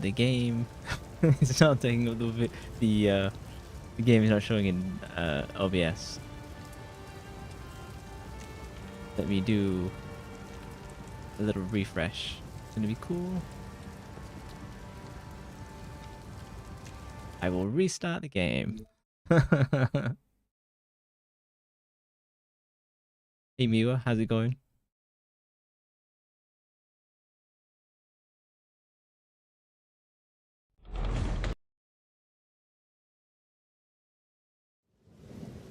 the game is not taking up the game is not showing in OBS. Let me do a little refresh. It's gonna be cool. I will restart the game. Hey Miwa, how's it going?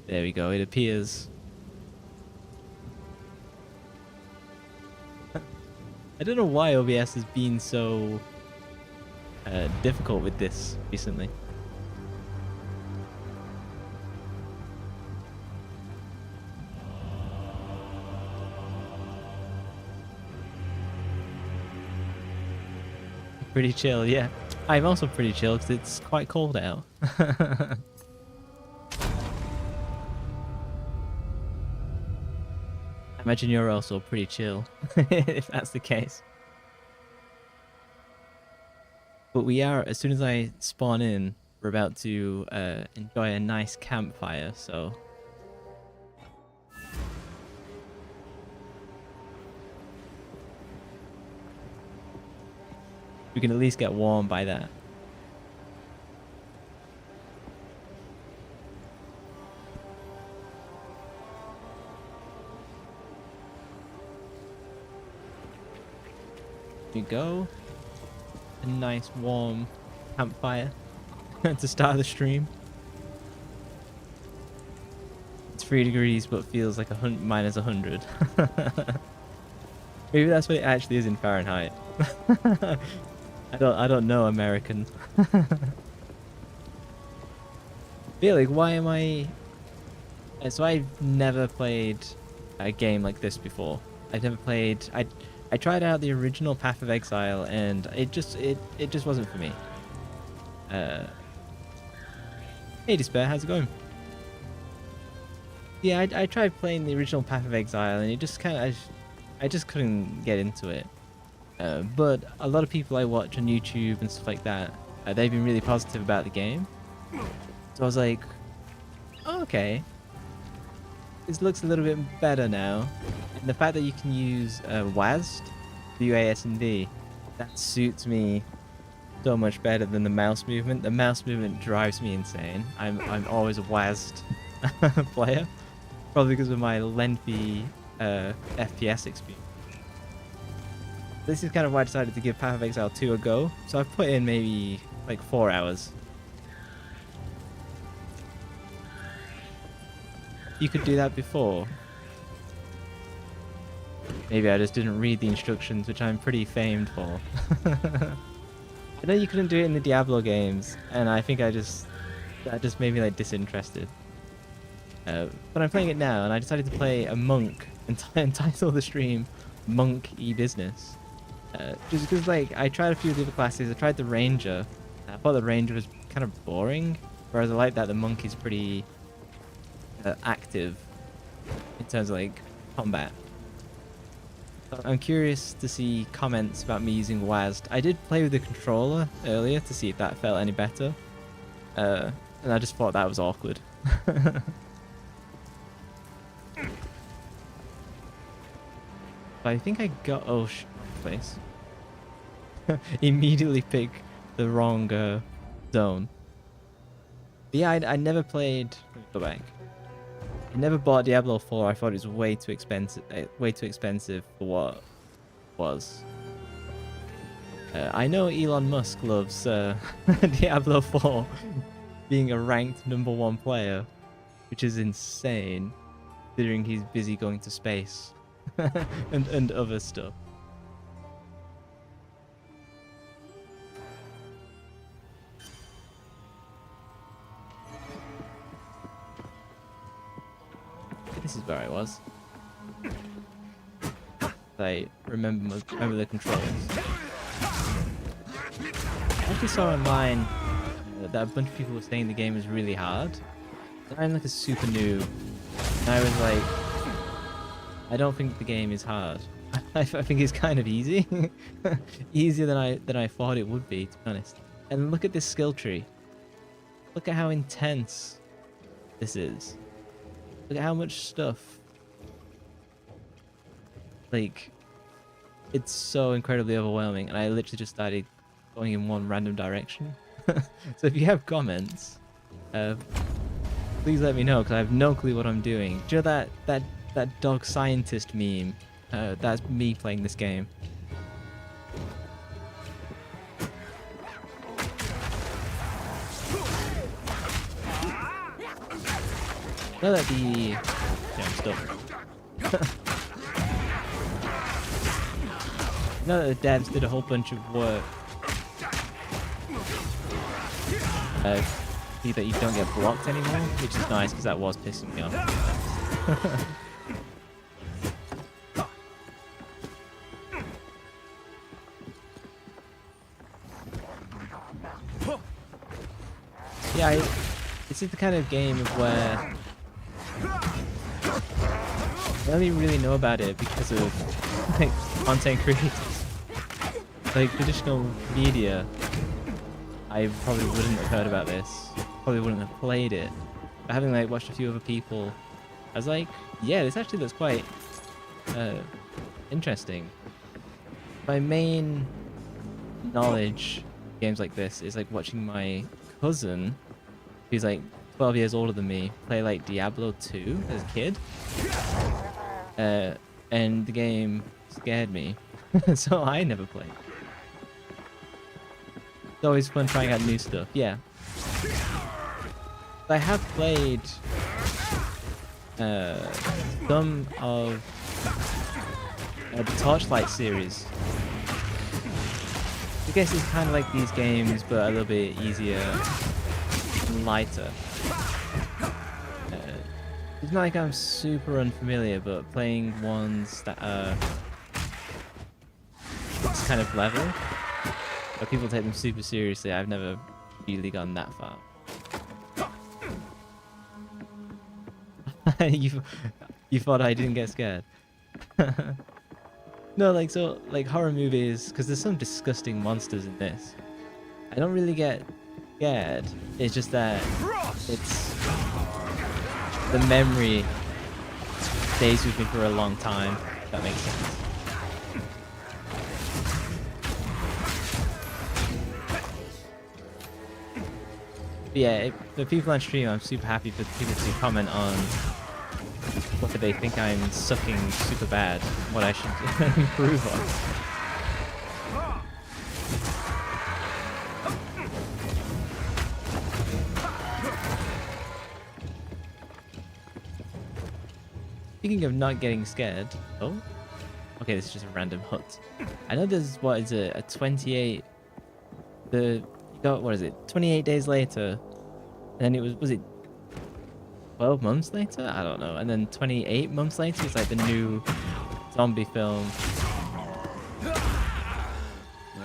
There we go, it appears. I don't know why OBS has been so difficult with this recently. Pretty chill, yeah. I'm also pretty chill because it's quite cold out. I imagine you're also pretty chill, if that's the case. But we are, as soon as I spawn in, we're about to enjoy a nice campfire, so... we can at least get warm by that. Here we go. A nice warm campfire to start the stream. It's 3 degrees but feels like minus 100. Maybe that's what it actually is in Fahrenheit. I don't know American. Feel like, why am I... So I've never played a game like this before. I've never played... I tried out the original Path of Exile and it just wasn't for me. Hey Despair, how's it going? Yeah, I tried playing the original Path of Exile and it just kind of... I just couldn't get into it. But a lot of people I watch on YouTube and stuff like that, they've been really positive about the game. So I was like, oh, okay, this looks a little bit better now. And the fact that you can use WASD, WASD, that suits me so much better than the mouse movement. The mouse movement drives me insane. I'm always a WASD player, probably because of my lengthy FPS experience. This is kind of why I decided to give Path of Exile 2 a go. So I've put in maybe like 4 hours. You could do that before. Maybe I just didn't read the instructions, which I'm pretty famed for. I know you couldn't do it in the Diablo games, and I think that just made me like disinterested. But I'm playing it now, and I decided to play a monk and title the stream Monk E-Business. Just because, like, I tried a few of the other classes. I tried the Ranger. I thought the Ranger was kind of boring, whereas I like that the Monk is pretty active in terms of, like, combat. So I'm curious to see comments about me using WASD. I did play with the controller earlier to see if that felt any better, and I just thought that was awkward. But I think I got... oh, place. Immediately pick the wrong zone. But yeah, I never played... let me go back. I never bought Diablo 4. I thought it was way too expensive for what it was. I know Elon Musk loves Diablo 4 being a ranked #1 player, which is insane, considering he's busy going to space and other stuff. This is where I was. I remember the controls. I actually saw online that a bunch of people were saying the game is really hard. And I'm like a super noob. And I was like, I don't think the game is hard. I think it's kind of easy. Easier than I thought it would be, to be honest. And look at this skill tree. Look at how intense this is. Look at how much stuff. Like, it's so incredibly overwhelming, and I literally just started going in one random direction. So if you have comments, please let me know, because I have no clue what I'm doing. Do you know that dog scientist meme? That's me playing this game. Know that the... Yeah, I'm stuck. Know that the devs did a whole bunch of work see that you don't get blocked anymore, which is nice because that was pissing me off. Yeah, this is the kind of game of where I only really know about it because of like content creators. Like traditional media, I probably wouldn't have heard about this. Probably wouldn't have played it. But having like watched a few other people, I was like, yeah, this actually looks quite interesting. My main knowledge of games like this is like watching my cousin, who's like 12 years older than me, play like Diablo 2 as a kid. And the game scared me, so I never played. It's always fun trying out new stuff, yeah. I have played some of the Torchlight series. I guess it's kind of like these games, but a little bit easier and lighter. It's not like I'm super unfamiliar, but playing ones that are this kind of level, where people take them super seriously, I've never really gone that far. You thought I didn't get scared? No, like, so, like, horror movies, because there's some disgusting monsters in this. I don't really get scared. It's just that it's... the memory stays with me for a long time, if that makes sense. But yeah, for people on stream, I'm super happy for people to comment on whether they think I'm sucking super bad, what I should improve on. Speaking of not getting scared, oh, okay, this is just a random hut. I know there's, what is it, a 28, what is it, 28 days later, and then was it 12 months later? I don't know. And then 28 months later, it's like the new zombie film.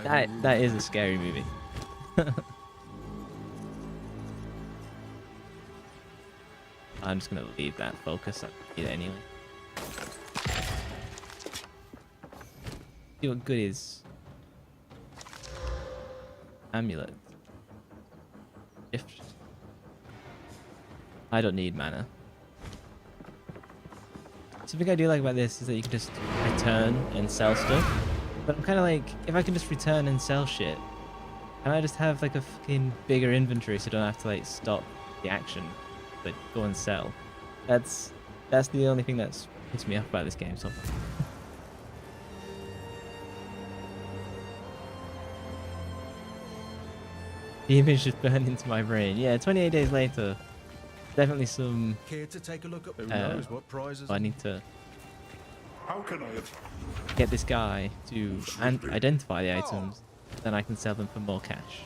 That is a scary movie. I'm just gonna leave that focus. I need it anyway. See what good is. Amulet. Gift. I don't need mana. Something I do like about this is that you can just return and sell stuff. But I'm kind of like, if I can just return and sell shit, can I just have like a fucking bigger inventory so I don't have to like stop the action, but go and sell? That's the only thing that's pissed me off about this game so far. The image just burned into my brain. Yeah, 28 days later. Definitely some. Care to take a look at who knows what prizes? I need to How can I get this guy to identify the items, then I can sell them for more cash.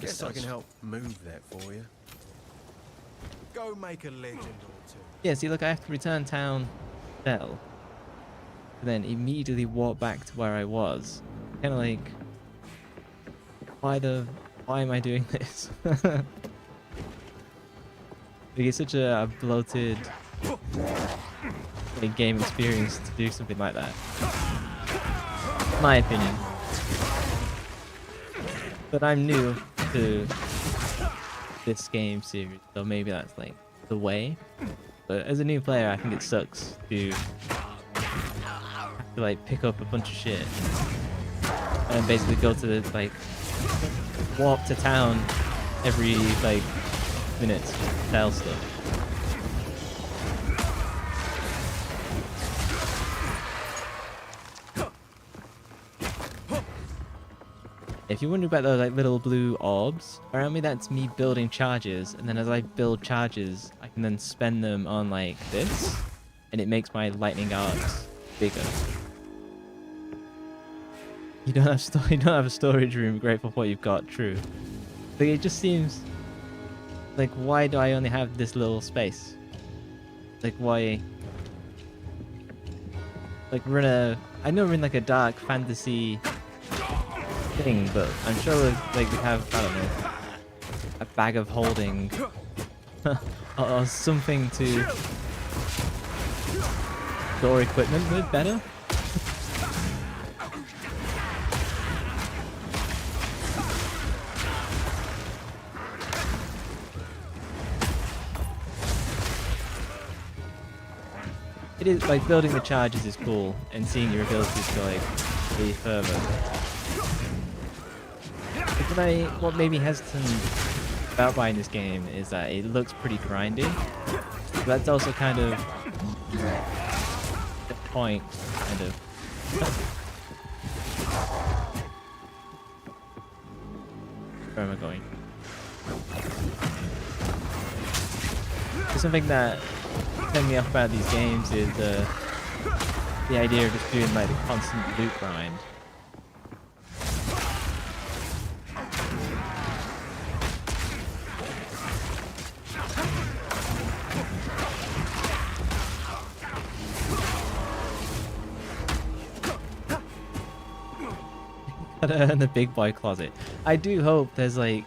Guess I can help move that for you. Go make a legend or two. Yeah, see, look, I have to return town, sell, and then immediately walk back to where I was. Kind of like, why am I doing this? Like, it's such a bloated game experience to do something like that. My opinion. But I'm new to this game series, so maybe that's like the way. But as a new player, I think it sucks to have to like pick up a bunch of shit and basically go to the like walk to town every like minutes to sell stuff. If you're wondering about those like little blue orbs around me, that's me building charges, and then as I build charges, I can then spend them on like this, and it makes my lightning arcs bigger. You don't have a storage room. Grateful for what you've got. True. Like, it just seems like, why do I only have this little space? Like, why? Like, I know we're in like a dark fantasy thing, but I'm sure like we have, I don't know, a bag of holding or something to store equipment with better. It is like building the charges is cool, and seeing your abilities go like really further. What made me hesitant about buying this game is that it looks pretty grindy. But that's also kind of the point, kind of. Where am I going? Something that turned me off about these games is the idea of just doing like the constant loot grind. In the big boy closet. I do hope there's like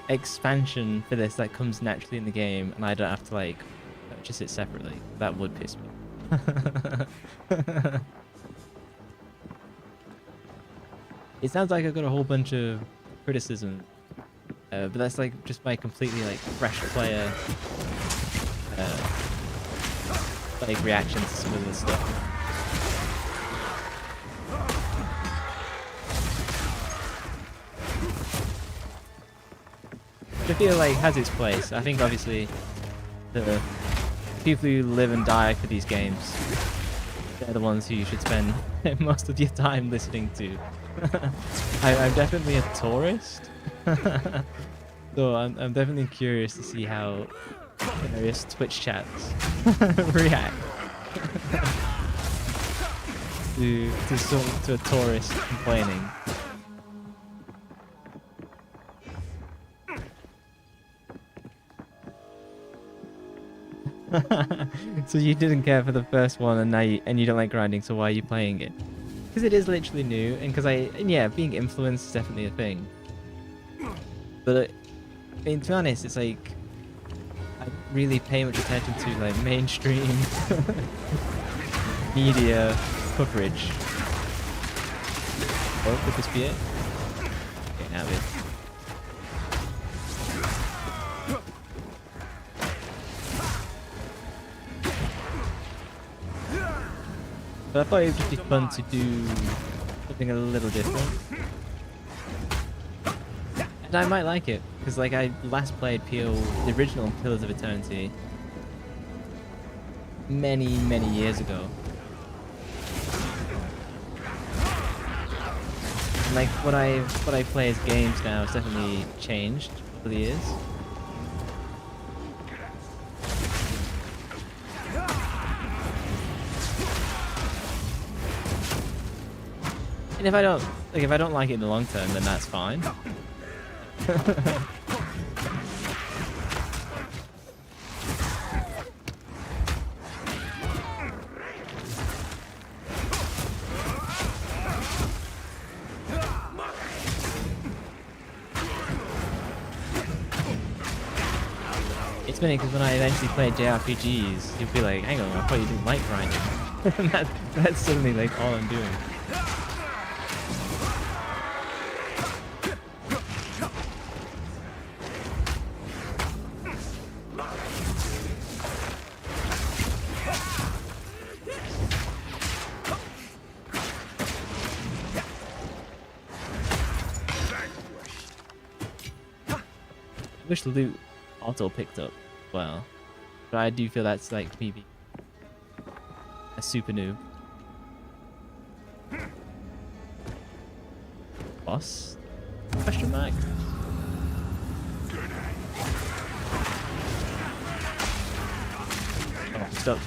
expansion for this that comes naturally in the game, and I don't have to like purchase it separately. That would piss me. It sounds like I've got a whole bunch of criticism, but that's like just my completely like fresh player like reaction to some of this stuff. I feel like has its place. I think obviously the people who live and die for these games, they're the ones who you should spend most of your time listening to. I'm definitely a tourist, so I'm definitely curious to see how various Twitch chats react to a tourist complaining. So you didn't care for the first one, and now you don't like grinding. So why are you playing it? Because it is literally new, and yeah, being influenced is definitely a thing. But I mean, to be honest, it's like I don't really pay much attention to like mainstream media coverage. Oh, could this be it? Okay, now it is. But I thought it would just be fun to do something a little different. And I might like it, because like I last played the original Pillars of Eternity many years ago. And like what I play as games now has definitely changed over the years. And if I don't like it in the long term, then that's fine. It's funny because when I eventually played JRPGs, you'd be like, hang on, I thought you didn't like grinding. And that's suddenly like all I'm doing. I wish the loot auto picked up well, but I do feel that's like me being a super noob. Boss? Question mark? Oh, I'm stuck.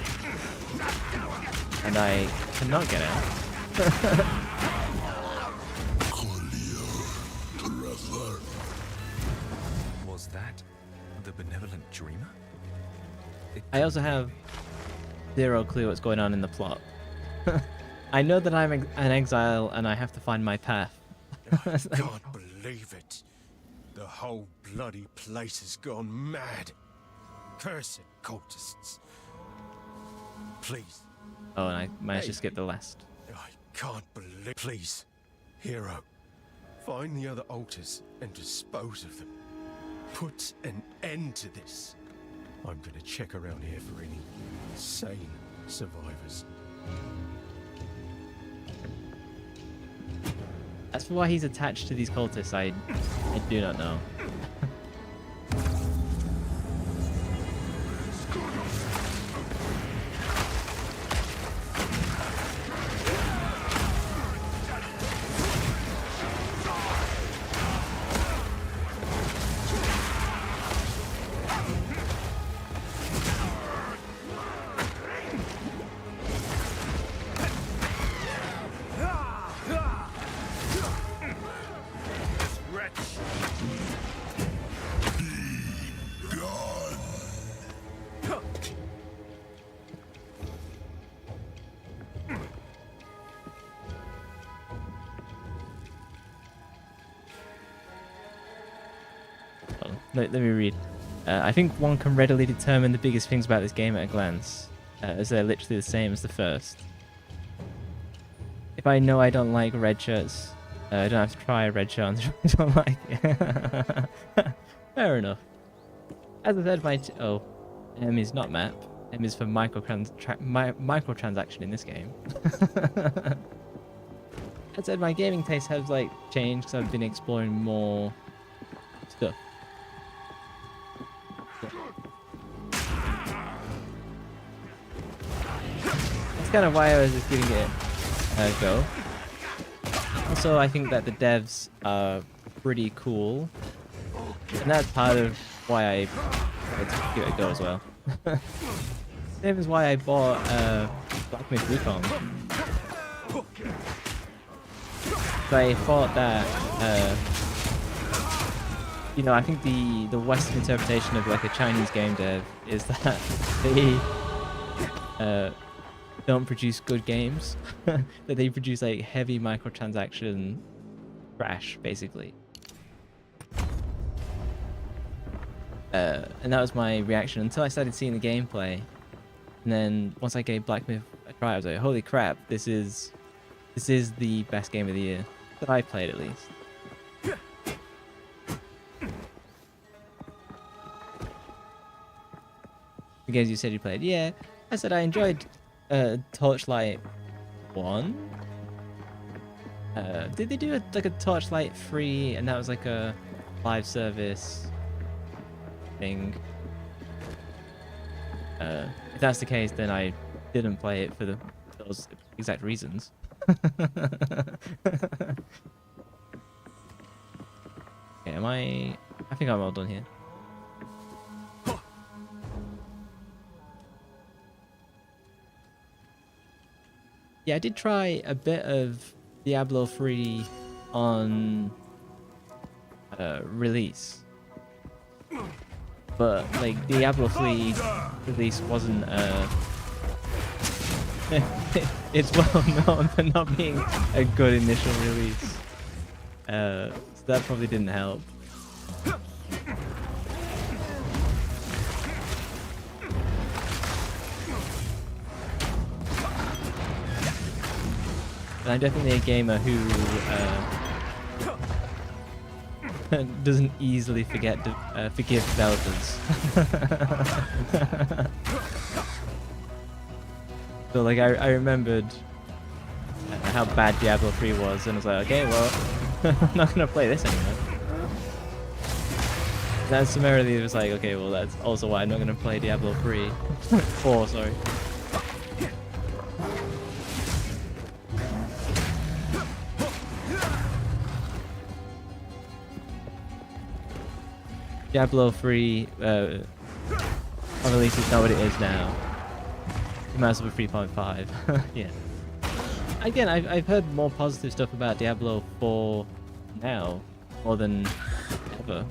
And I cannot get out. Was that the benevolent dreamer? I also have zero clue what's going on in the plot. I know that I'm an exile and I have to find my path. I can't believe it. The whole bloody place has gone mad. Cursed cultists. Please. Oh, and I managed to skip the last. I can't believe. Please, hero. Find the other altars and dispose of them. Put an end to this. I'm gonna check around here for any sane survivors. As for why he's attached to these cultists, I do not know. Let me read. I think one can readily determine the biggest things about this game at a glance, as they're literally the same as the first. If I know I don't like red shirts, I don't have to try a red shirt on I don't like it. Fair enough. As I said, M is not map. M is for microtransaction in this game. As I said, my gaming taste has like changed because I've been exploring more stuff. That's kind of why I was just giving it a go. Also, I think that the devs are pretty cool, and that's part of why I wanted to give it a go as well. Same as why I bought Black Myth Wukong. So I thought that, you know, I think the Western interpretation of like a Chinese game dev is that they don't produce good games, that they produce like heavy microtransaction trash, basically. And that was my reaction until I started seeing the gameplay. And then once I gave Black Myth a try, I was like, holy crap, this is the best game of the year that I played, at least. The games you said you played, yeah. I said I enjoyed Torchlight 1. Did they do like a Torchlight 3, and that was like a live service thing? If that's the case, then I didn't play it for those exact reasons. Okay, I think I'm all done here. Yeah, I did try a bit of Diablo 3 on release, but like Diablo 3 release wasn't it's well known for not being a good initial release, so that probably didn't help. And I'm definitely a gamer who doesn't easily forgive developers. So like I remembered how bad Diablo 3 was, and I was like, okay, well, I'm not gonna play this anymore. Then summarily it was like, okay, well, that's also why I'm not gonna play Diablo 3. 4, sorry. Diablo 3, or at least it's not what it is now. It might as well be 3.5. Yeah. Again, I've heard more positive stuff about Diablo 4 now, more than ever.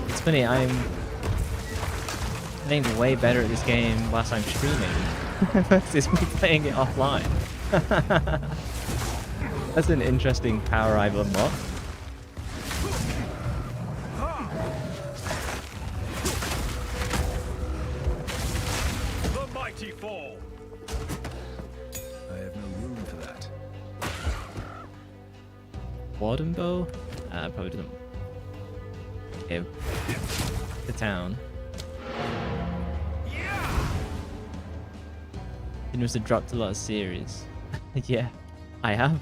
It's funny, I'm getting way better at this game whilst I'm streaming. Versus me playing it offline. That's an interesting power I've unlocked. The mighty fall. I have no room for that. Warden bow? Probably doesn't. Okay. The town. It must have dropped a lot of series. Yeah, I have.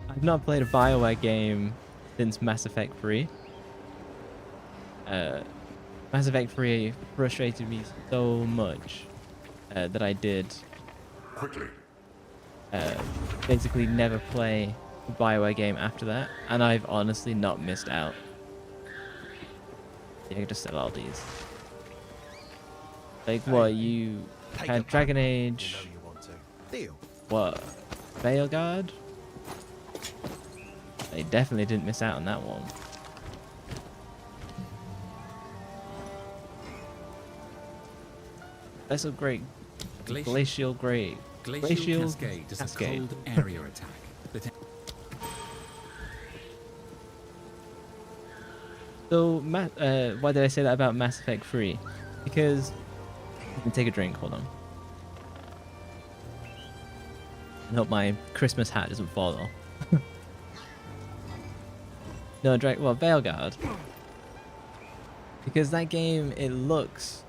I've not played a BioWare game since Mass Effect 3. Mass Effect 3 frustrated me so much that I did Quickly. basically never play a BioWare game after that, and I've honestly not missed out. Yeah, I can just sell all these. Like what, you had Dragon Age, You want to. Deal. what, Veilguard? They definitely didn't miss out on that one. That's a great glacial great. Glacial Cascade is a cold area attack that So, why did I say that about Mass Effect 3? Because, let me take a drink, hold on. I hope my Christmas hat doesn't fall off. No, well, Veilguard. Because that game, it looks...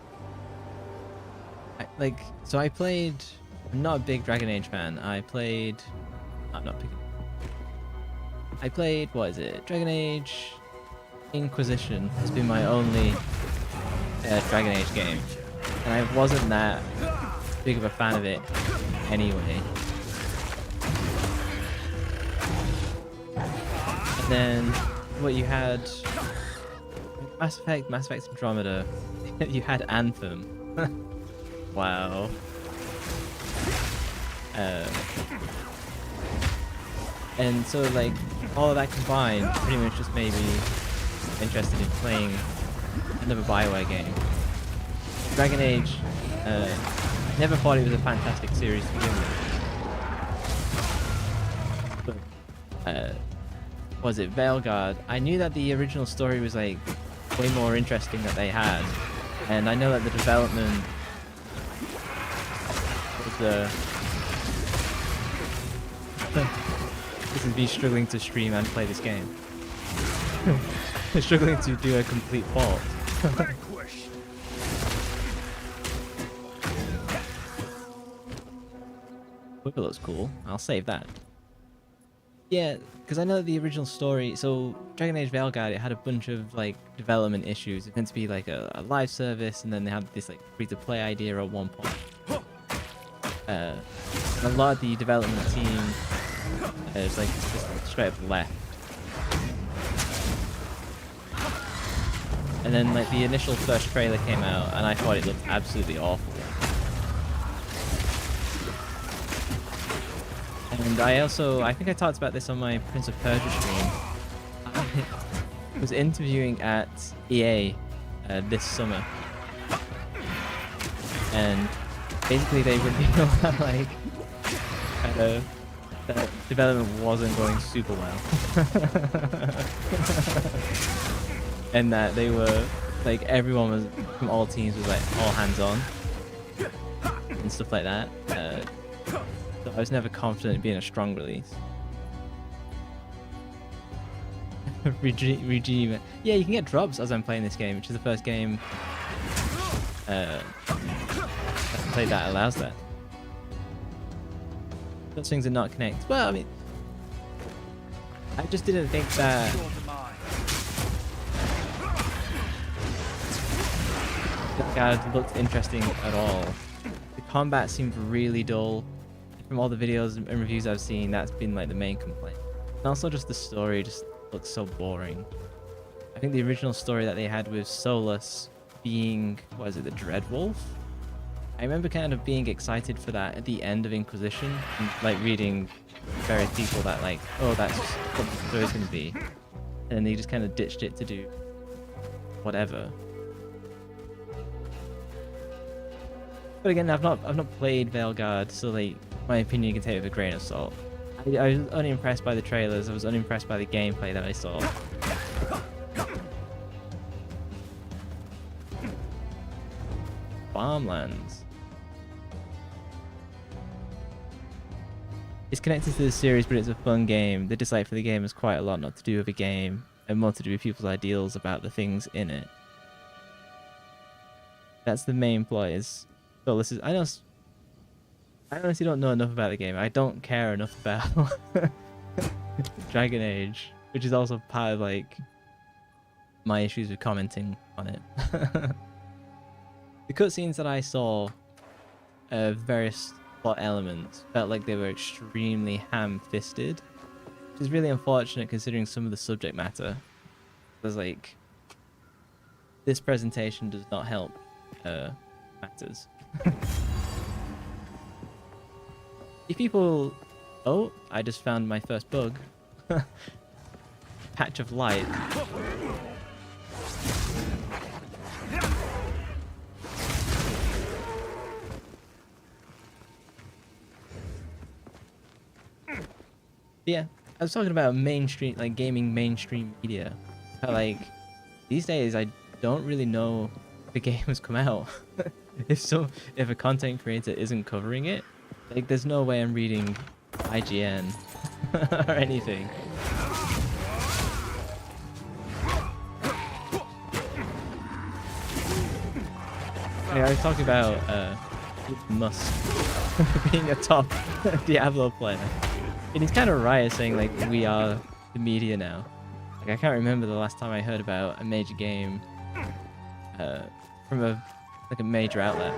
so I played... I'm not a big Dragon Age fan. I'm not picking... I played, what is it? Dragon Age... Inquisition has been my only Dragon Age game, and I wasn't that big of a fan of it anyway. And then what you had, Mass Effect Andromeda, you had Anthem. Wow. And so like all of that combined pretty much just made me interested in playing another BioWare game. Dragon Age, I never thought it was a fantastic series to begin with. But, was it Veilguard? I knew that the original story was like way more interesting that they had, and I know that the development was this is me struggling to stream and play this game. Struggling to do a complete port. Vanquish. Whipper looks cool. I'll save that. Yeah, because I know the original story. So Dragon Age Veilguard, it had a bunch of like development issues. It meant to be like a live service, and then they had this like free-to-play idea at one point. A lot of the development team is like just straight up left. And then like the initial first trailer came out, and I thought it looked absolutely awful. And I think I talked about this on my Prince of Persia stream. I was interviewing at EA this summer, and basically they revealed that like that development wasn't going super well. And that they were, like, everyone was, from all teams was like all hands on and stuff like that. So I was never confident in being a strong release. Regime. Yeah, you can get drops as I'm playing this game, which is the first game I've played that allows that. Those things are not connected. Well, I mean, I just didn't think that that guy looked interesting at all. The combat seemed really dull. From all the videos and reviews I've seen, that's been like the main complaint. And also just the story just looks so boring. I think the original story that they had with Solus being, what is it, the Dreadwolf? I remember kind of being excited for that at the end of Inquisition, and like reading various people that like, oh, that's what the story's going to be. And then they just kind of ditched it to do whatever. But again, I've not played Veilguard, so like my opinion you can take with a grain of salt. I was unimpressed by the trailers. I was unimpressed by the gameplay that I saw. Farmlands. It's connected to the series, but it's a fun game. The dislike for the game has quite a lot not to do with the game, and more to do with people's ideals about the things in it. That's the main plot. Is so this is I honestly don't know enough about the game. I don't care enough about Dragon Age, which is also part of like my issues with commenting on it. The cutscenes that I saw of various plot elements felt like they were extremely ham-fisted, which is really unfortunate considering some of the subject matter. There's like, this presentation does not help matters. If people... Oh, I just found my first bug. Patch of light. Yeah, I was talking about mainstream, like gaming mainstream media. But like, these days I don't really know if a game has come out. If a content creator isn't covering it, like there's no way I'm reading IGN or anything. Yeah, I was talking about Musk being a top Diablo player. And he's kind of right saying like we are the media now. Like I can't remember the last time I heard about a major game from a major outlet.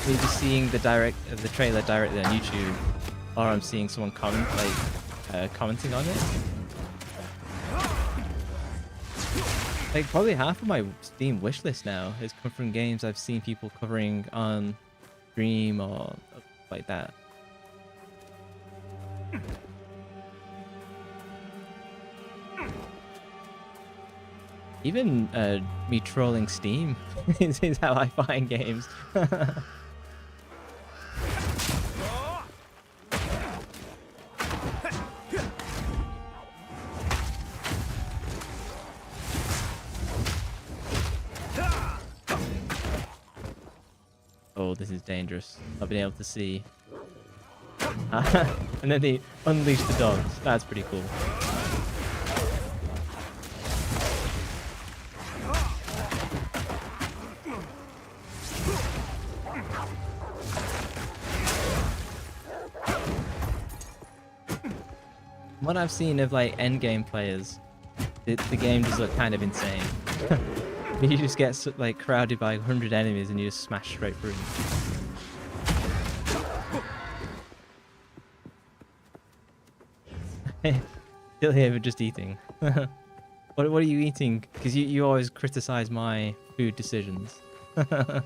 Maybe seeing the trailer directly on YouTube, or I'm seeing someone commenting on it. Like probably half of my Steam wishlist now has come from games I've seen people covering on stream or like that. Even me trolling Steam is how I find games. Oh, this is dangerous. Not being able to see. And then they unleash the dogs. That's pretty cool. What I've seen of like endgame players, the game does look kind of insane. You just get like crowded by 100 enemies and you just smash straight through them. Still here, but just eating. What are you eating? Because you always criticize my food decisions. You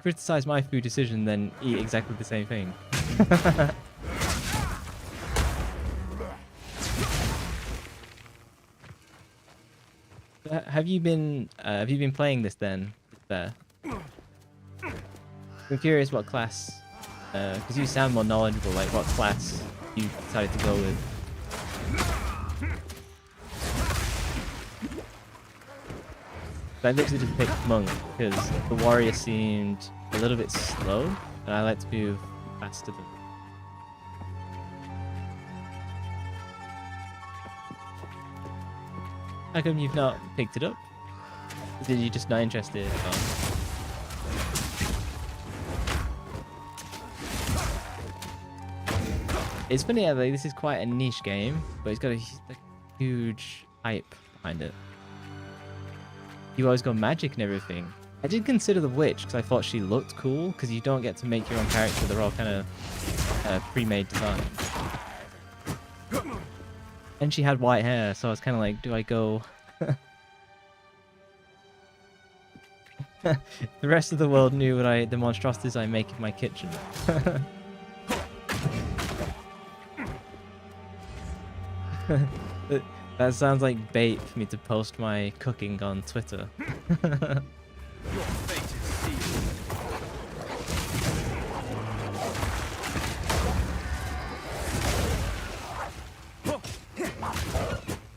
criticize my food decision, then eat exactly the same thing. Have you been playing this then? I'm curious what class, because you sound more knowledgeable, like what class you decided to go with. I literally just picked monk because the warrior seemed a little bit slow, and I like to move faster than. How come you've not picked it up? Did you just not interested? It's funny how like, this is quite a niche game, but it's got a like, huge hype behind it. You always go magic and everything. I did consider the witch because I thought she looked cool because you don't get to make your own character. They're all kind of pre-made designs. And she had white hair, so I was kind of like, do I go... The rest of the world knew what the monstrosities I make in my kitchen. That sounds like bait for me to post my cooking on Twitter. Your fate is sealed.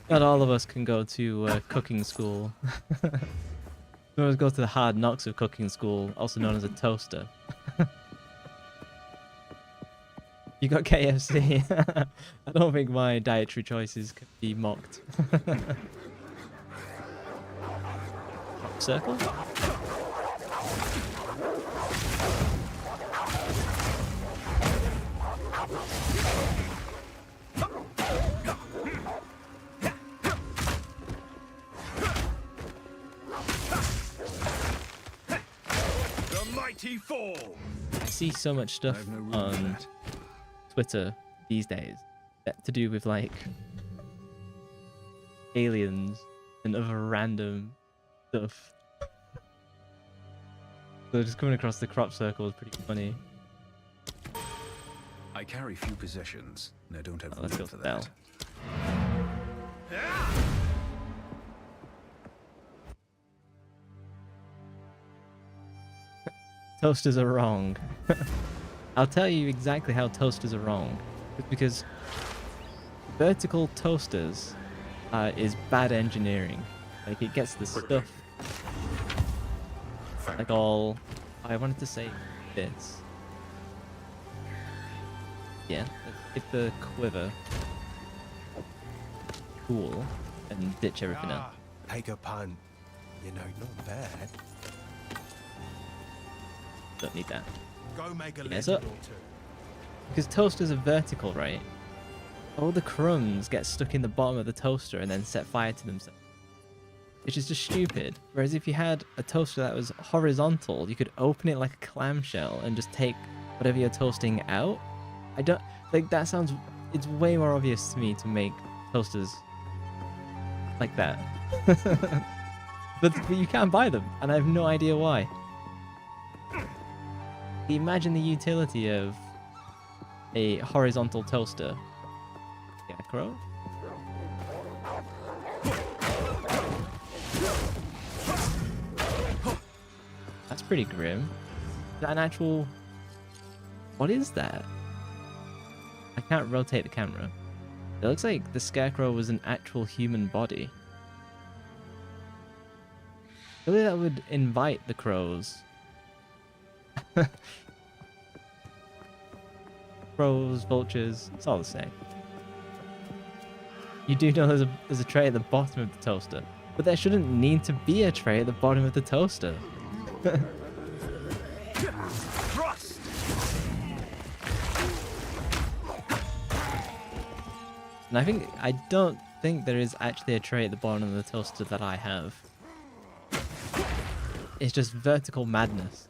Not all of us can go to cooking school. Some of us go to the hard knocks of cooking school, also known as a toaster. You got KFC. I don't think my dietary choices can be mocked. Circle? The mighty fall. I see so much stuff on Twitter these days that to do with like aliens and other random stuff. So just coming across the crop circle is pretty funny. I carry few possessions, and I don't have Let's room go for Bell. that. Toasters are wrong. I'll tell you exactly how toasters are wrong. It's because vertical toasters is bad engineering. Like it gets the stuff like all. I wanted to say this. Yeah, hit the quiver. Cool, and ditch everything else. Take a pun. You know, not bad. Don't need that. Go make a Yes, legend sir. or two. Because toasters are vertical, right? All the crumbs get stuck in the bottom of the toaster and then set fire to themselves. Which is just stupid. Whereas if you had a toaster that was horizontal, you could open it like a clamshell and just take whatever you're toasting out. I don't... Like, that sounds... It's way more obvious to me to make toasters like that. but you can't buy them, and I have no idea why. Imagine the utility of a horizontal toaster. Scarecrow? That's pretty grim. Is that an actual... What is that? I can't rotate the camera. It looks like the Scarecrow was an actual human body. Surely that would invite the crows. Crows, vultures, it's all the same. You do know there's a tray at the bottom of the toaster, but there shouldn't need to be a tray at the bottom of the toaster. Thrust. And I don't think there is actually a tray at the bottom of the toaster that I have. It's just vertical madness.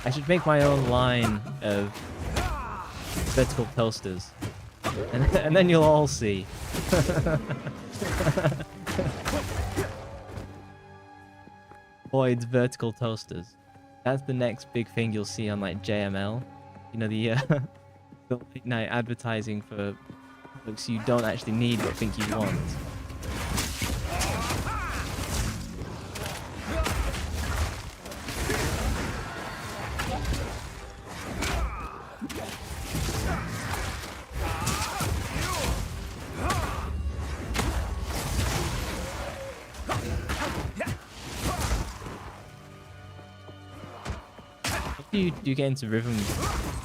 I should make my own line of vertical toasters. And then you'll all see. Boyd's vertical toasters. That's the next big thing you'll see on like JML. You know, the late night advertising for books you don't actually need but think you want. you do get into rhythm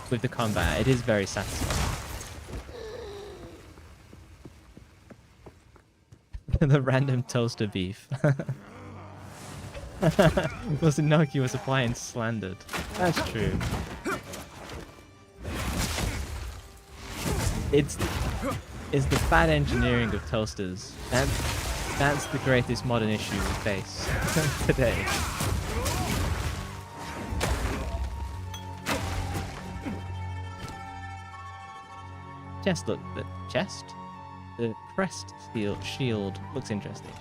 with the combat, it is very satisfying. The random toaster beef. Noki was applying slandered. That's true. It's the bad engineering of toasters. That's the greatest modern issue we face today. The crest shield looks interesting.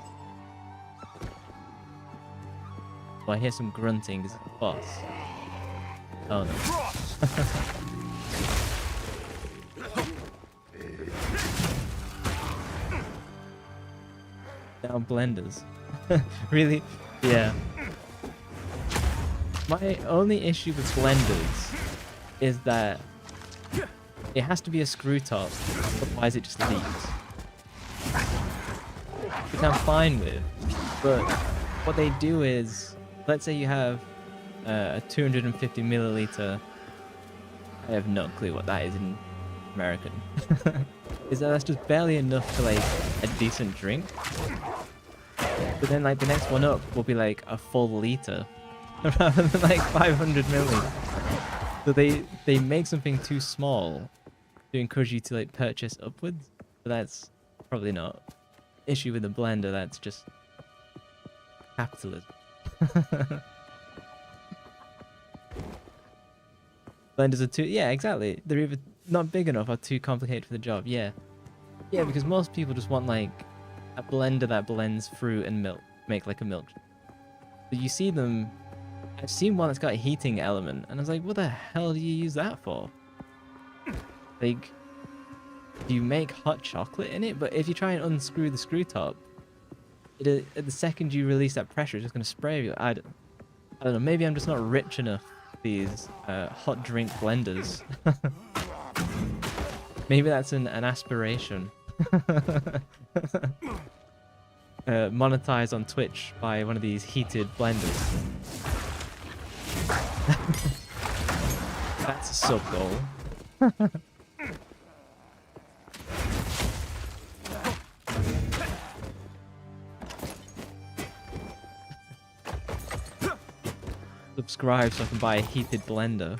Oh, I hear some grunting. Is it the boss? Oh no. Now blenders. Really? Yeah. My only issue with blenders is that it has to be a screw top, otherwise it just leaks. Which I'm fine with, but what they do is, let's say you have a 250 milliliter. I have no clue what that is in American. Is that's just barely enough for like a decent drink. But then like the next one up will be like a full liter, rather than like 500 milliliters. So they make something too small to encourage you to like purchase upwards. But that's probably not issue with the blender. That's just capitalism. Blenders are too, yeah, exactly. They're either not big enough or too complicated for the job. Yeah, because most people just want like a blender that blends fruit and milk, make like a milkshake. But you see them. I've seen one that's got a heating element, and I was like, what the hell do you use that for? Like, do you make hot chocolate in it? But if you try and unscrew the screw top, at the second you release that pressure, it's just going to spray you. I don't know. Maybe I'm just not rich enough for these hot drink blenders. Maybe that's an aspiration. Monetized on Twitch by one of these heated blenders. That's a sub goal. Subscribe so I can buy a heated blender.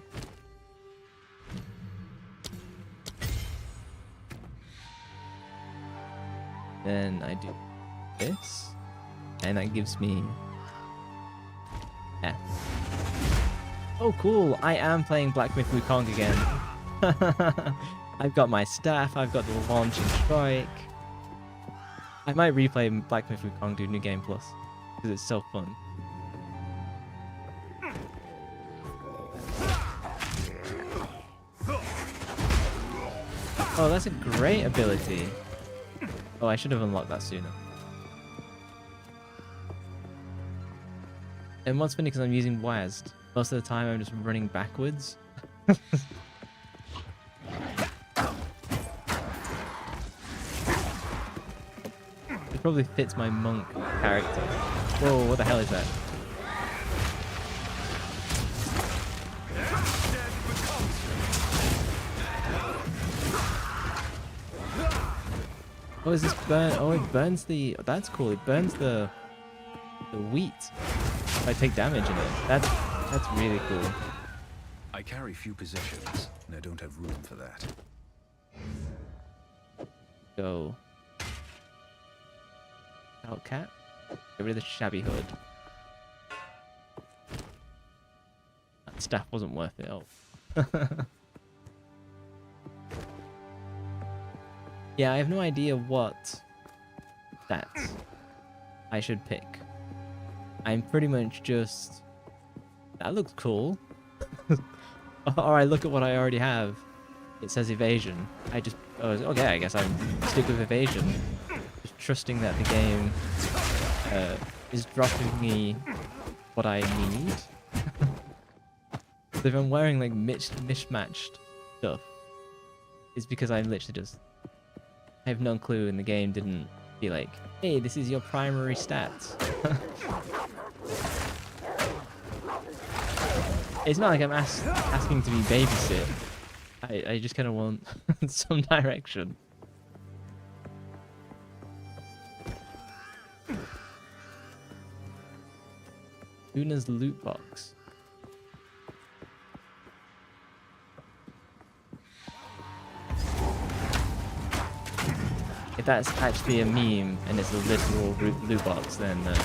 Then I do this, and that gives me F. Oh cool, I am playing Black Myth Wukong again. I've got my staff, I've got the launch and strike. I might replay Black Myth Wukong do New Game Plus, because it's so fun. Oh, that's a great ability. Oh, I should have unlocked that sooner. And what's funny, because I'm using WASD, most of the time I'm just running backwards. It probably fits my monk character. Whoa, what the hell is that? Oh, is this burn? Oh, it burns the... That's cool. It burns the wheat. If I take damage in it. That's really cool. I carry few possessions, and I don't have room for that. Go. Out cat. Get rid of the shabby hood. That staff wasn't worth it. Oh. Yeah, I have no idea what stats I should pick. I'm pretty much just... That looks cool. Or I look at what I already have. It says evasion. I just... Oh, okay, I guess I'm stick with evasion. Just trusting that the game is dropping me what I need. So if I'm wearing like mismatched stuff, it's because I'm literally just... I have no clue, and the game didn't be like, hey, this is your primary stats. It's not like I'm asking to be babysit. I just kind of want some direction. Luna's loot box. If that's actually a meme and it's a literal loot box, then the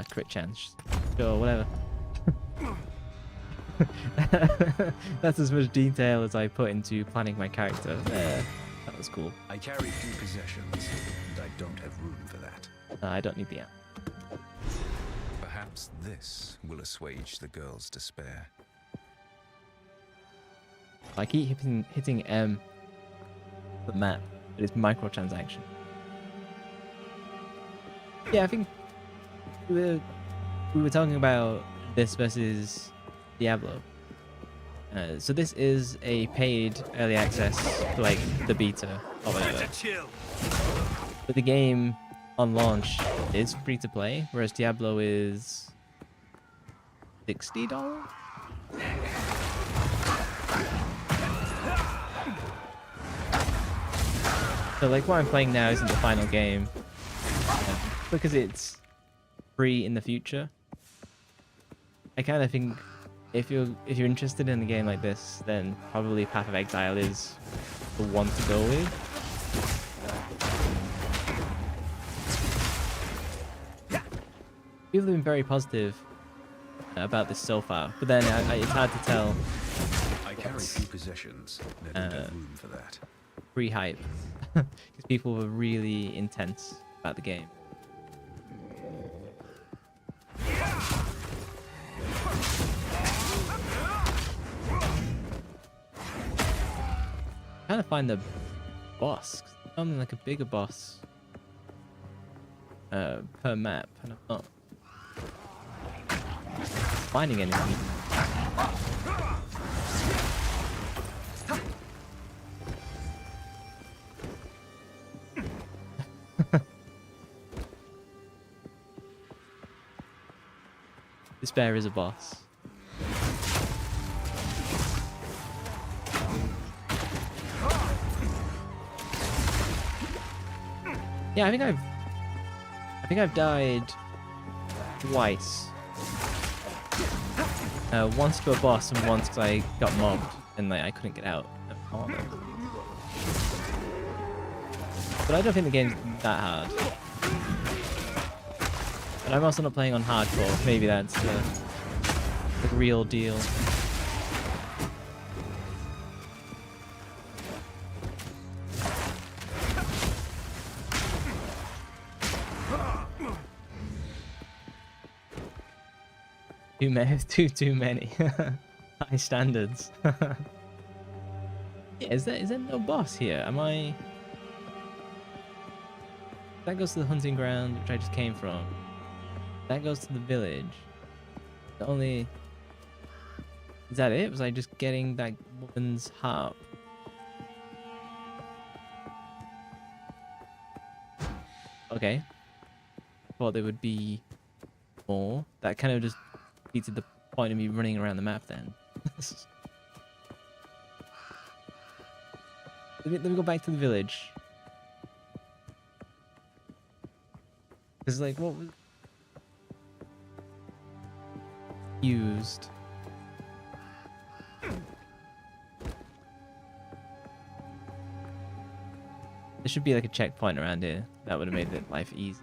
crit chance. Sure, whatever. That's as much detail as I put into planning my character. That was cool. I carry few possessions, and I don't have room for that. I don't need the app. Perhaps this will assuage the girl's despair. I keep hitting M the map, but it's microtransaction. Yeah, I think we were talking about this versus Diablo. So this is a paid early access for like the beta or whatever. But the game on launch is free to play, whereas Diablo is $60. So like what I'm playing now isn't the final game, because it's free in the future. I kind of think if you're interested in a game like this, then probably Path of Exile is the one to go with. People have been very positive about this so far, but then it's hard to tell. I carry few possessions, and I don't have room for that. Pre-hype, because people were really intense about the game. Trying to find the boss. Something like a bigger boss per map, and I'm not finding anything. Despair is a boss. Yeah, I think I've died twice. Once to a boss and once because I got mobbed and like I couldn't get out. But I don't think the game's that hard. But I'm also not playing on hardcore. Maybe that's the real deal. Too many. High standards. Yeah, is there no boss here? Am I? That goes to the hunting ground, which I just came from. That goes to the village. The only... Is that it? Was I just getting that woman's harp? Okay. Thought there would be more. That kind of just defeated the point of me running around the map then. Let me go back to the village. Because like, what was used? There should be like a checkpoint around here. That would have made life easy.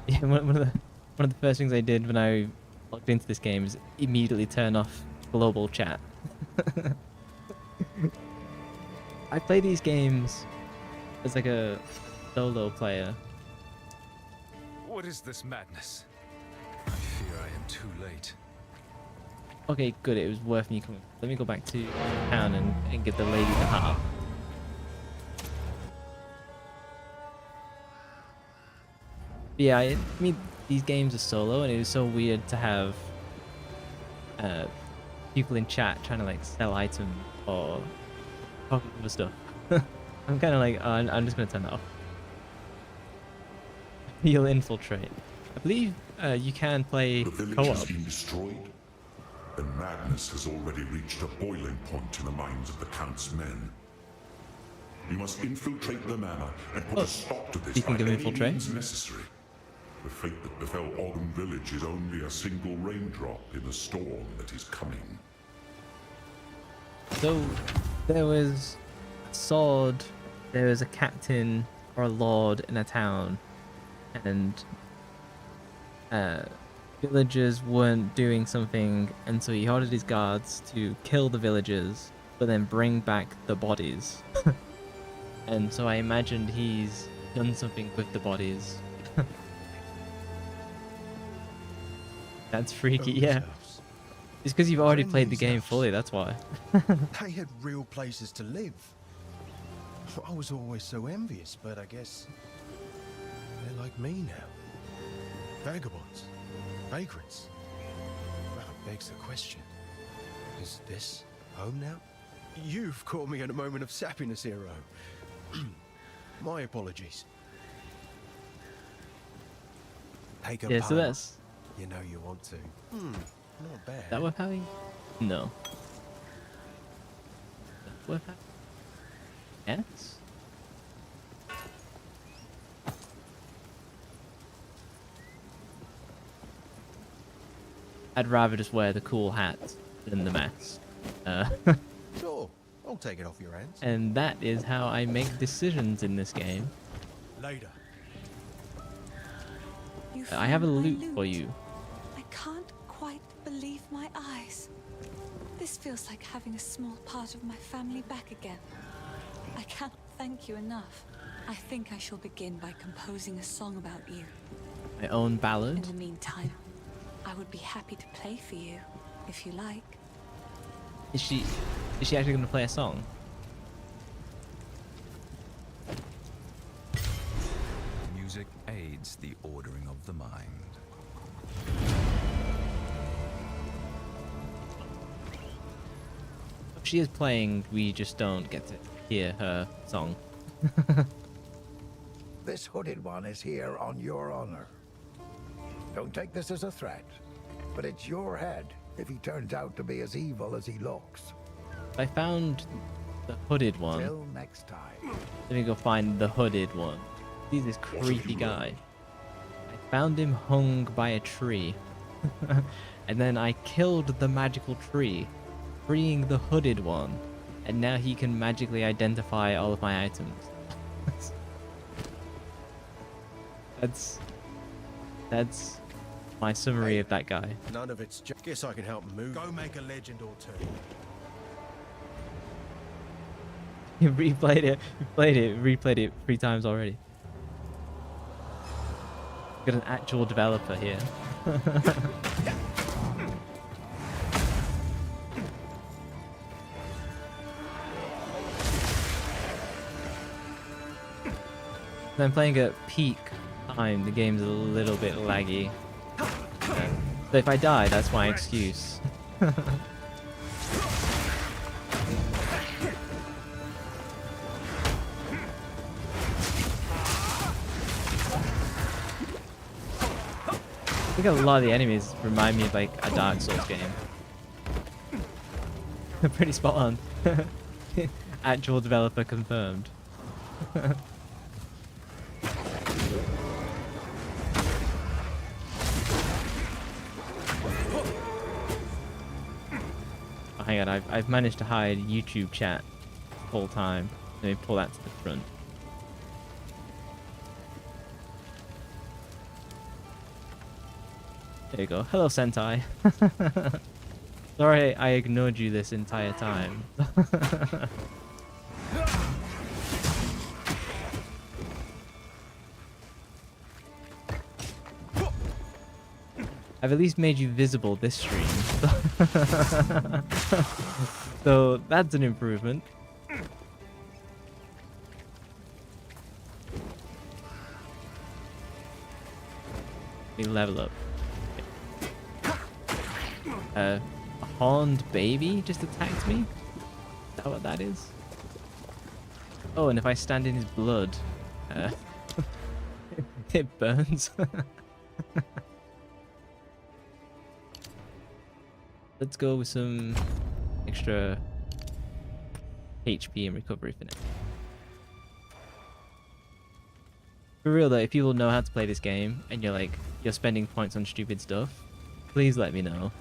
Yeah, one of the first things I did when I logged into this game is immediately turn off global chat. I play these games as like a solo player. What is this madness? I fear I am too late. Okay, good. It was worth me coming. Let me go back to town and give the lady the harp. Yeah, I mean, these games are solo, and it was so weird to have uh, people in chat trying to like sell items or talk over stuff. I'm kind of like, oh, I'm just gonna turn that off. You'll infiltrate. I believe you can play The village co-op. has been destroyed, and madness has already reached a boiling point in the minds of the Count's men. We must infiltrate the manor and put a stop to this You by think of any infiltrate? means necessary. The fate that befell Ogden Village is only a single raindrop in the storm that is coming. So there was a sword, there was a captain or a lord in a town, and villagers weren't doing something, and so he ordered his guards to kill the villagers, but then bring back the bodies. And so I imagined he's done something with the bodies. That's freaky, yeah. House. It's because you've already played the Friendly's game house. fully, that's why. They had real places to live. I was always so envious, but I guess they're like me now. Vagabonds, vagrants. Well, it begs the question: is this home now? You've caught me at a moment of sappiness, hero. My apologies. Take a Yeah, so punt. that's... You know you want to. Not bad. that worth having? No. Worth having? Yes? I'd rather just wear the cool hat than the mask. Sure, I'll take it off your hands. And that is how I make decisions in this game. Later. You I have a found my loot for you. I can't quite believe my eyes. This feels like having a small part of my family back again. I can't thank you enough. I think I shall begin by composing a song about you. My own In ballad. the meantime, I would be happy to play for you, if you like. Is she actually gonna play a song? Music aids the ordering of the mind. If she is playing, we just don't get to hear her song. This hooded one is here on your honor. Don't take this as a threat, but it's your head if he turns out to be as evil as he looks. I found the hooded one. Till next time. Let me go find the hooded one. He's this creepy guy. I found him hung by a tree. And then I killed the magical tree, freeing the hooded one. And now he can magically identify all of my items. That's my summary of that guy. None of it's just. Guess I can help move. Go make a legend or two. You replayed it 3 times already. Got an actual developer here. I'm playing at peak time, the game's a little bit laggy. So if I die, that's my excuse. I think a lot of the enemies remind me of like a Dark Souls game. Pretty spot on. Actual developer confirmed. Oh, hang on, I've managed to hide YouTube chat the whole time. Let me pull that to the front. There you go. Hello, Sentai. Sorry I ignored you this entire time. I've at least made you visible this stream. So that's an improvement. Let me level up. A horned baby just attacked me? Is that what that is? Oh, and if I stand in his blood, it burns. Let's go with some extra HP and recovery for now. For real though, if people know how to play this game and you're spending points on stupid stuff, please let me know.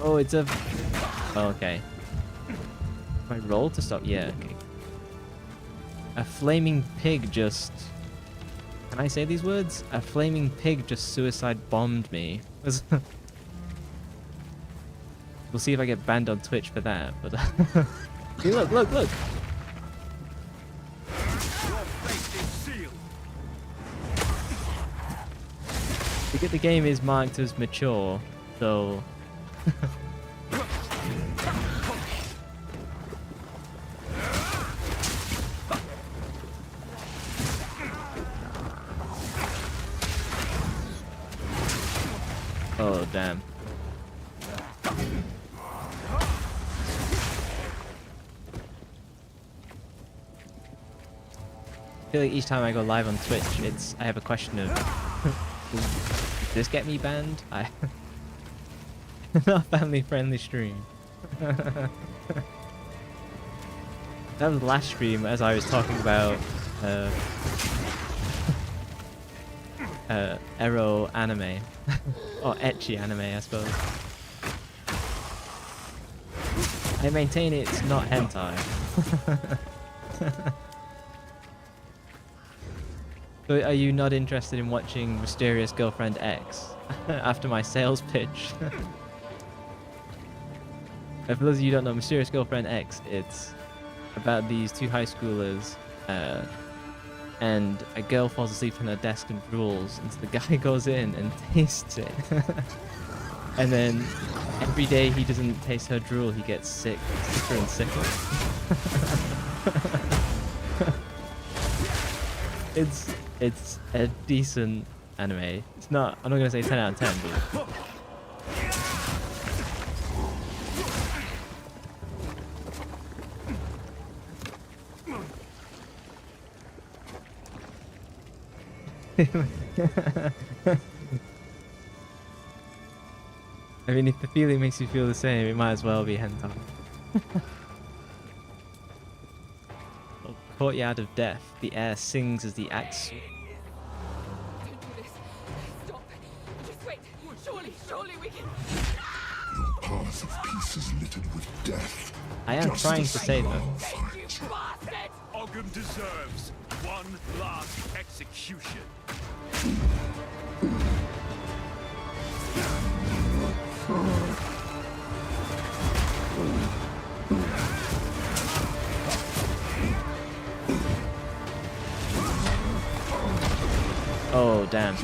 Oh, it's a... Oh, okay. If I roll to stop? Yeah, okay. A flaming pig just... Can I say these words? A flaming pig just suicide bombed me. We'll see if I get banned on Twitch for that, but... Hey, look, look, look! The game is marked as mature, so... Oh, damn. I feel like each time I go live on Twitch, I have a question of, does this get me banned? Not a family-friendly stream. That was the last stream as I was talking about ero anime. Or ecchi anime, I suppose. I maintain it's not hentai. So are you not interested in watching Mysterious Girlfriend X after my sales pitch? For those of you who don't know, Mysterious Girlfriend X, it's about these two high schoolers and a girl falls asleep on her desk and drools, and so the guy goes in and tastes it. And then every day he doesn't taste her drool, he gets sick, sicker and sicker. It's a decent anime. It's not, I'm not gonna say 10 out of 10, but I mean, if the feeling makes you feel the same, it might as well be hentai. Oh, Courtyard of Death. The air sings as the axe. Don't do this. Stop. Just wait. Surely we can. Your path of peace is littered with death. I am trying to say that. Thank you, bastard! Ogham deserves one last execution. Oh, damn.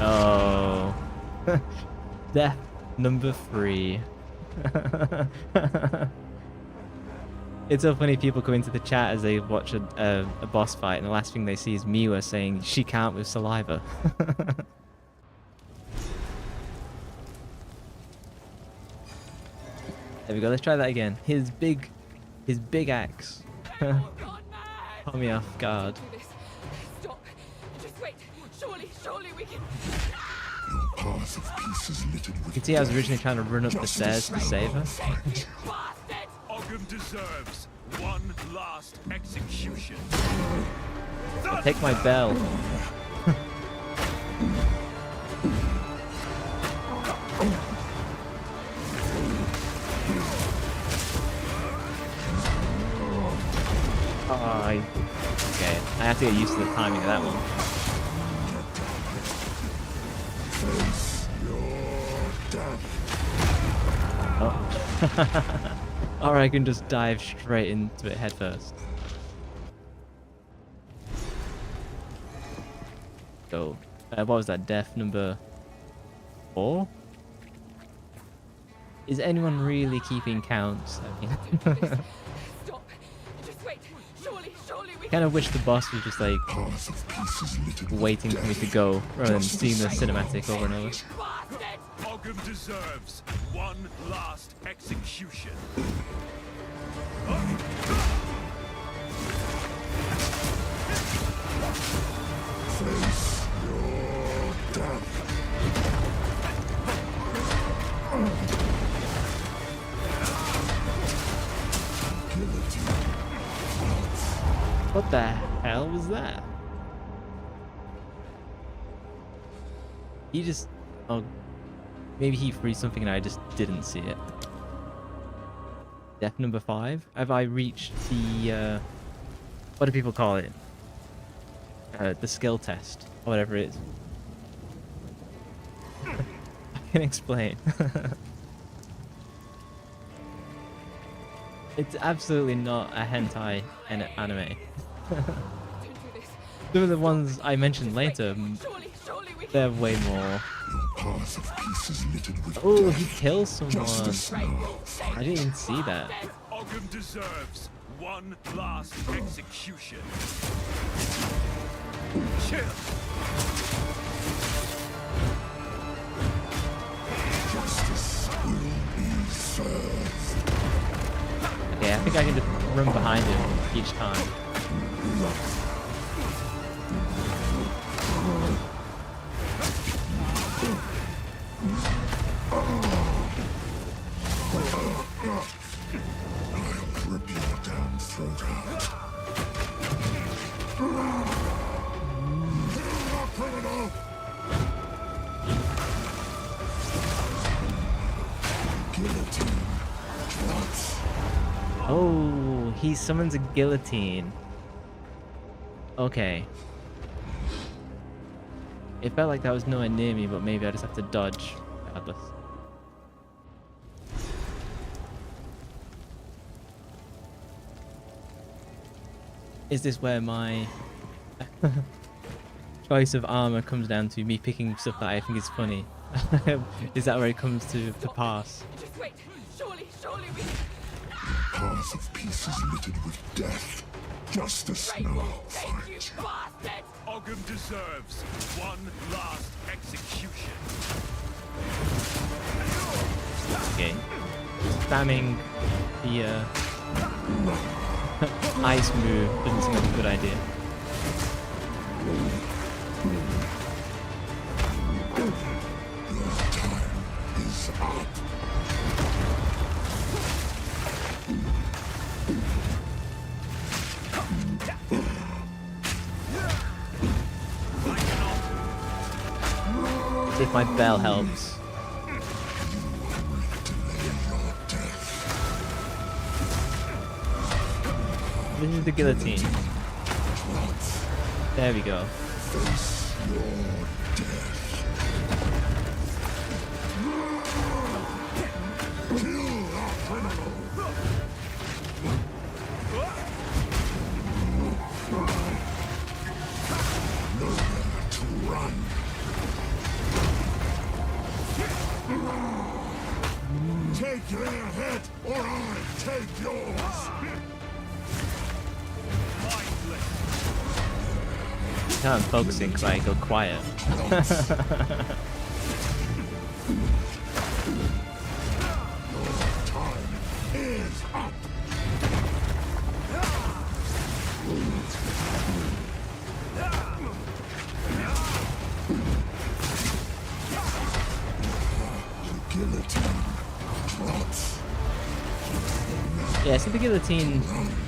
Oh. Death number 3. It's so funny, people come into the chat as they watch a boss fight, and the last thing they see is Miwa saying she can't with saliva. There we go, let's try that again. His big axe. Caught me off guard. Do this. Stop. Just wait. Surely we can. Your path of peace is littered with You can see I was originally trying to run up the stairs to save her. Bastard! Ogham deserves one last execution. I'll take my bell. Okay, I have to get used to the timing of that one. face your death. Oh. Or I can just dive straight into it head first. So, what was that? Death number 4? Is anyone really keeping counts? I mean, Stop. Just wait. Surely we kind of wish the boss was just like Path of Peace is littered with waiting for me to go rather than seeing the cinematic over and over. bastard! Ogham deserves one last execution. face your death. What the hell was that? He just... Oh, maybe he freed something and I just didn't see it. Death number 5? Have I reached the... what do people call it? The skill test, or whatever it is. I can explain. It's absolutely not a hentai anime. Don't do this. Some of the ones I mentioned later, Surely we they're way more... Path of Peace is littered with Oh, he kills someone. justice now. I didn't even see that. Ogham deserves one last execution. Chill. Justice will be served. Okay, I think I can just run behind him each time. I'll rip your damn throat out. Criminal! Guillotine. What? Oh, he summons a guillotine. Okay. It felt like that was nowhere near me, but maybe I just have to dodge regardless. Is this where my choice of armor comes down to me picking stuff that I think is funny? Is that where it comes to pass? just wait. Surely we Path of Peace is littered with death. Justice now. thank you, bastard! Ogham deserves one last execution. Okay. Spamming the ice move doesn't seem like a good idea. Your time is up. See if my bell helps. This is the guillotine. There we go. Face your death. Kill our criminal. Nowhere to run. Take their head, or I take yours. Now I'm focusing because I go quiet. Time is up. The guillotine drops. Yeah, see the guillotine,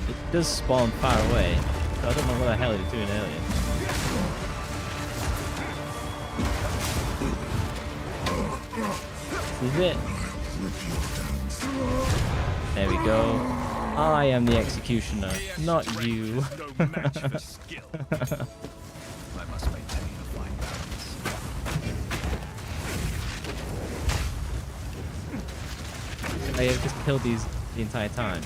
it does spawn far away. So I don't know what the hell it's doing earlier. This is it. There we go. I am the executioner, not you. No match for skill. I must maintain a fine balance. I have just killed these the entire time.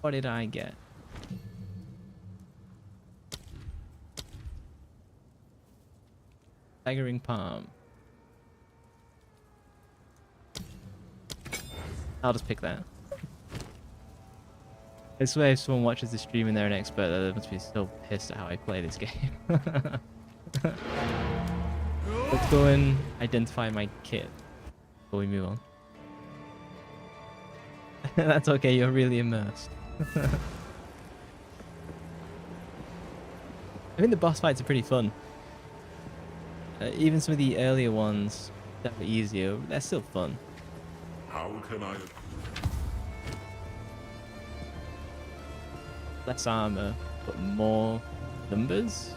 What did I get? Staggering palm. I'll just pick that. I swear if someone watches the stream and they're an expert, they must be so pissed at how I play this game. Let's go and identify my kit before we move on. That's okay, you're really immersed. I think the boss fights are pretty fun. Even some of the earlier ones that were easier, they're still fun. How can I... Less armor, but more numbers?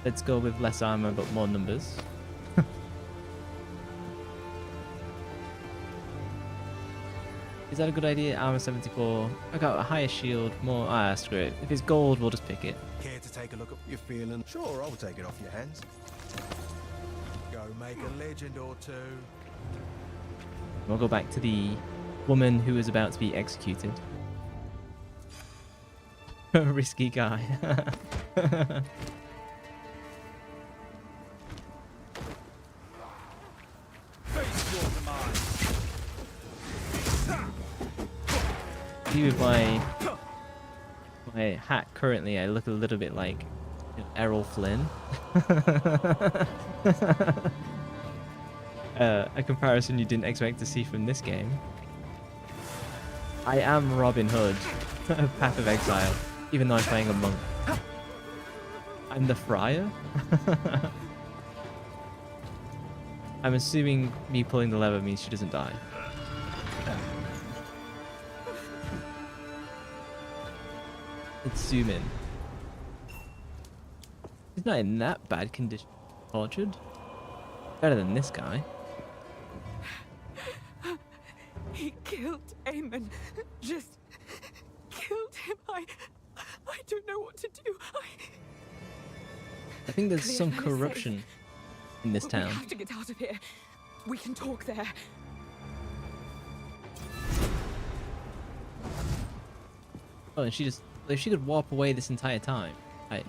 Let's go with less armor, but more numbers. Is that a good idea? Armor 74. I got a higher shield, more... Ah, screw it. If it's gold, we'll just pick it. Care to take a look at your feeling? Sure, I'll take it off your hands. Go make a legend or two. We'll go back to the woman who is about to be executed. Risky guy. See, with my hat currently, I look a little bit like Errol Flynn. A comparison you didn't expect to see from this game. I am Robin Hood of Path of Exile, even though I'm playing a monk. I'm the friar. I'm assuming me pulling the lever means she doesn't die. Let's zoom in. He's not in that bad condition. Tortured. Better than this guy. He killed Eamon. Just killed him. I don't know what to do. I think there's some Clearly safe. corruption in this We town. have to get out of here. We can talk there. Oh, and she just... If she could warp away this entire time. Okay,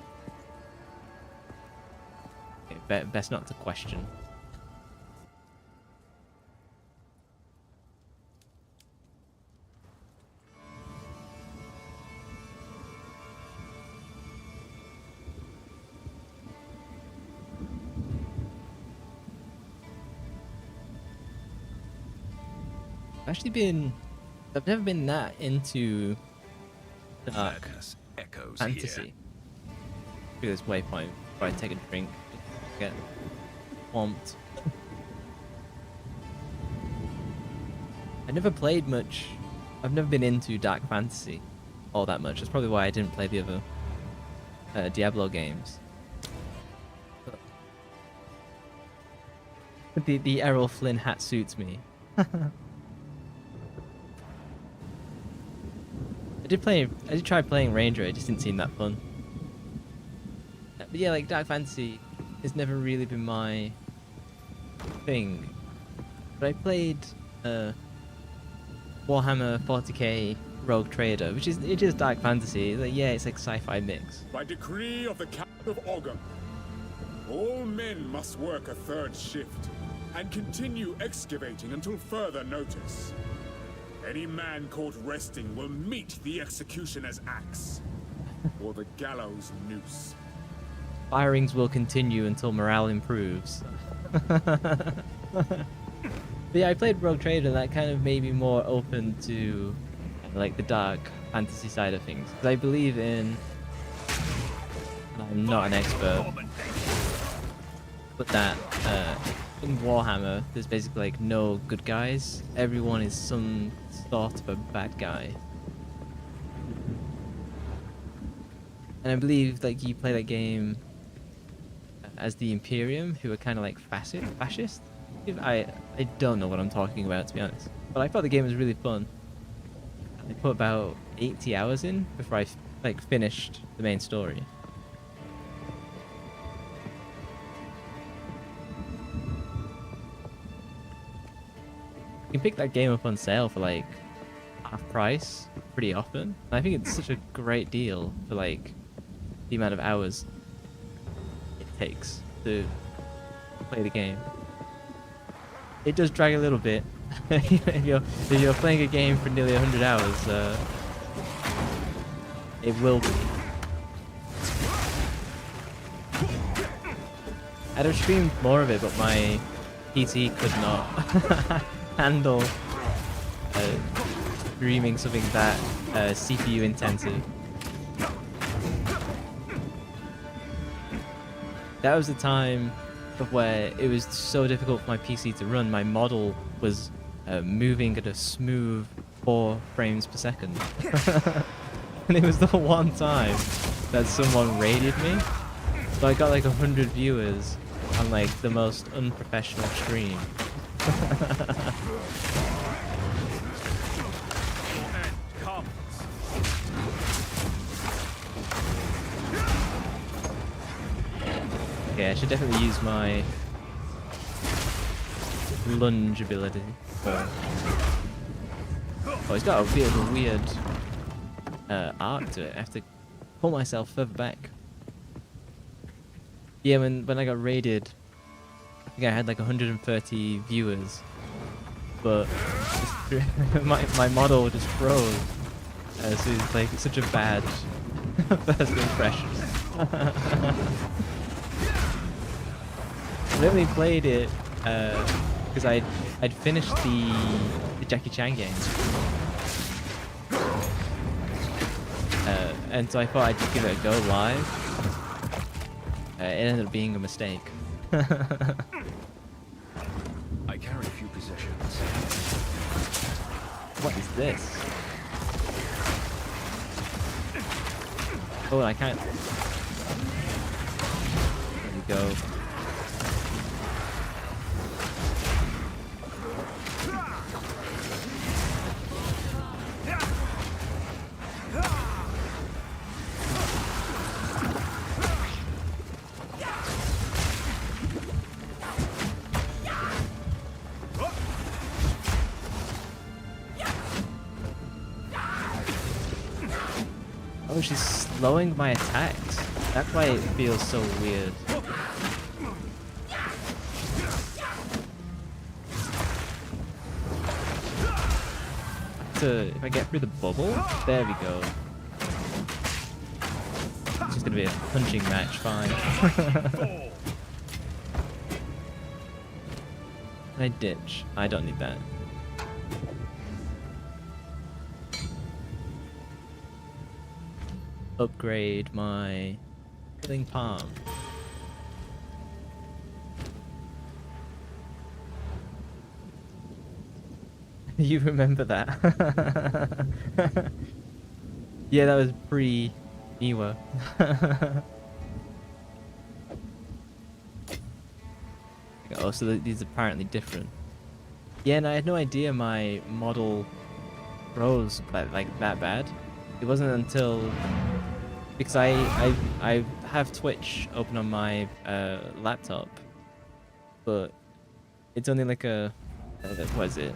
best not to question. I've never been that into dark Madness echoes fantasy. here. Through this waypoint before I take a drink, get swamped. I never played much. I've never been into dark fantasy all that much. That's probably why I didn't play the other Diablo games. But the Errol Flynn hat suits me. I did try playing Ranger, it just didn't seem that fun. But yeah, like dark fantasy has never really been my thing. But I played Warhammer 40k Rogue Trader, which is dark fantasy. Like, yeah, it's like sci-fi mix. By decree of the Count of Ogre, all men must work a third shift and continue excavating until further notice. Any man caught resting will meet the executioner's axe, or the gallows noose. Firings will continue until morale improves. But yeah, I played Rogue Trader, and that kind of made me more open to like the dark fantasy side of things. 'Cause I believe in... I'm not an expert, but that in Warhammer, there's basically like no good guys. Everyone is some sort of a bad guy. And I believe like you play that game as the Imperium, who are kind of like fascist. I don't know what I'm talking about, to be honest. But I thought the game was really fun. I put about 80 hours in before I like finished the main story. You can pick that game up on sale for like half price pretty often. And I think it's such a great deal for like the amount of hours it takes to play the game. It does drag a little bit. if you're playing a game for nearly 100 hours, it will be. I'd have streamed more of it, but my PC could not handle streaming something that CPU intensive. That was the time of where it was so difficult for my PC to run. My model was moving at a smooth 4 frames per second. And it was the one time that someone raided me. So I got like 100 viewers on like the most unprofessional stream. Okay, I should definitely use my lunge ability. Oh, it's got a bit of a weird arc to it. I have to pull myself further back. Yeah, when I got raided, I think I had like 130 viewers, but my model just froze. So it's like such a bad first impression. I only played it because I'd finished the Jackie Chan game, and so I thought I'd just give it a go live. It ended up being a mistake. I carry few possessions. What is this? Oh, I can't. There we go. Oh, she's slowing my attacks. That's why it feels so weird. If I get through the bubble, there we go. It's just gonna be a punching match, fine. I ditch. I don't need that. Upgrade my killing palm. You remember that? Yeah, that was pre-Niwa. Oh, so these are apparently different. Yeah, and I had no idea my model froze like that bad. It wasn't until because I have Twitch open on my laptop, but it's only like a what is it,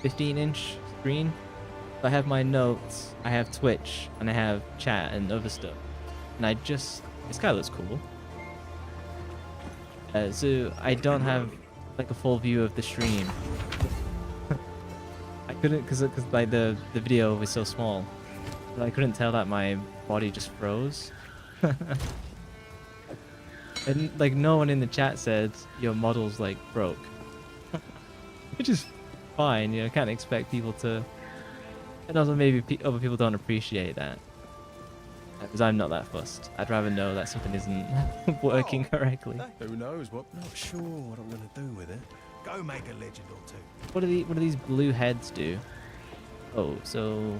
15-inch screen. So I have my notes, I have Twitch, and I have chat and other stuff, and this guy looks cool. So I don't have like a full view of the stream. I couldn't because like the video was so small. I couldn't tell that my body just froze. And like no one in the chat said your model's like broke. Which is fine, you know, I can't expect people to. And also maybe other people don't appreciate that. Because I'm not that fussed. I'd rather know that something isn't working correctly. Who knows what? Not sure what I'm gonna do with it. Go make a legend or two. What do these blue heads do? Oh, so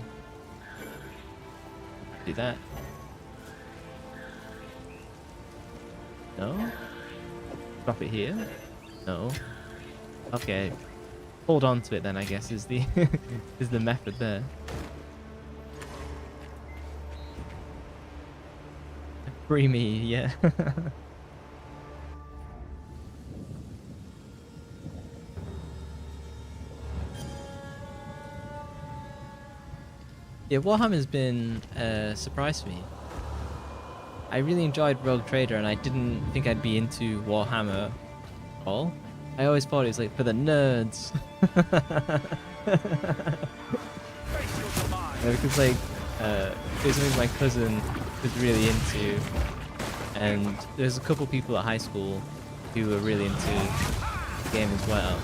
do that. No? Drop it here? No. Okay. Hold on to it then, I guess, is the is the method there. Free me, yeah. Yeah, Warhammer's been a surprise for me. I really enjoyed Rogue Trader, and I didn't think I'd be into Warhammer at all. I always thought it was like for the nerds. Because like it was something my cousin was really into, and there's a couple people at high school who were really into the game as well.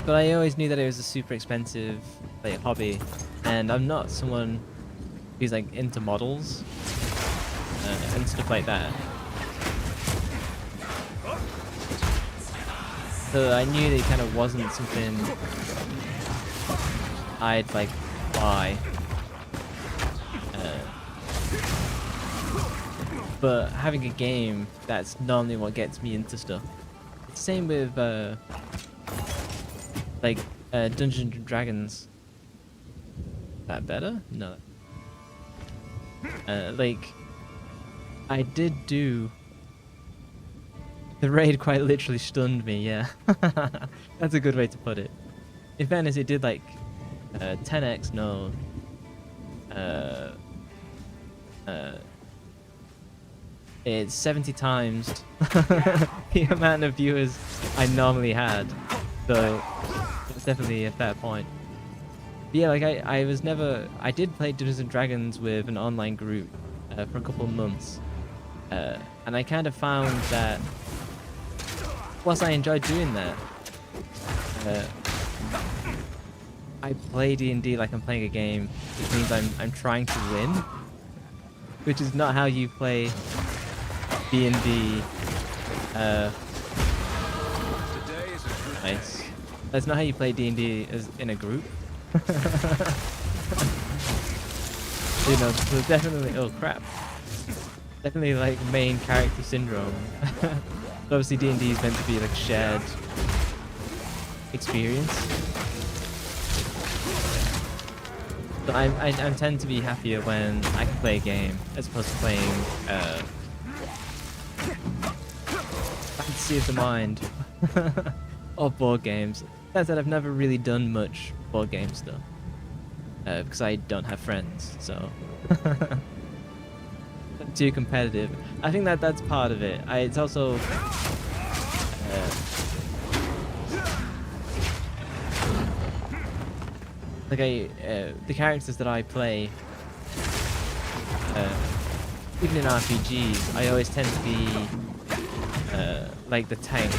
But I always knew that it was a super expensive like hobby, and I'm not someone who's like into models and stuff like that. So I knew that it kind of wasn't something I'd like buy. But having a game, that's normally what gets me into stuff. It's the same with like Dungeons and Dragons. Is that better? No. Like I did do the raid quite literally stunned me, yeah. That's a good way to put it. In fairness, it did like 10x no. It's 70 times the amount of viewers I normally had. So it's definitely a fair point. But yeah, like I did play Dungeons and Dragons with an online group for a couple of months. And I kind of found that whilst I enjoyed doing that, I play D&D like I'm playing a game, which means I'm trying to win, which is not how you play D&D. Nice. That's not how you play D&D as in a group. You know, so definitely. Oh crap. Definitely like main character syndrome. Obviously D&D is meant to be like shared experience. So I tend to be happier when I can play a game as opposed to playing fantasy of the mind or board games. That said, I've never really done much board game stuff because I don't have friends, so too competitive. I think that's part of it. It's also like the characters that I play, even in RPGs, I always tend to be like the tank.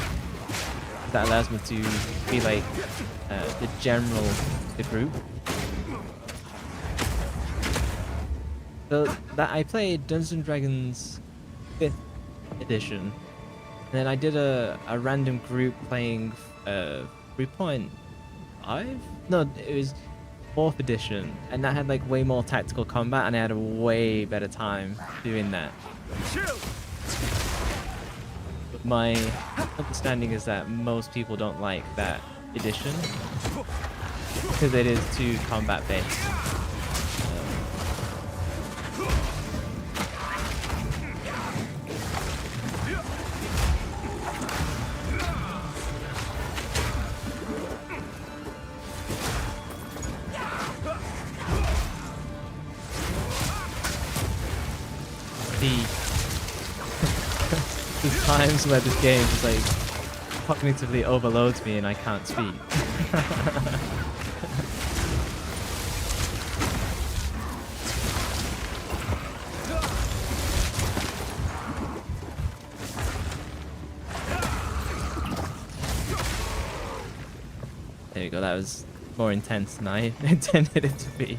That allows me to be like the general of the group. So that I played Dungeons and Dragons 5th edition, and then I did a random group playing 3.5? No, it was 4th edition, and that had like way more tactical combat, and I had a way better time doing that. But my understanding is that most people don't like that edition because it is too combat based. There's times where this game just like cognitively overloads me and I can't speak. There you go, that was more intense than I intended it to be.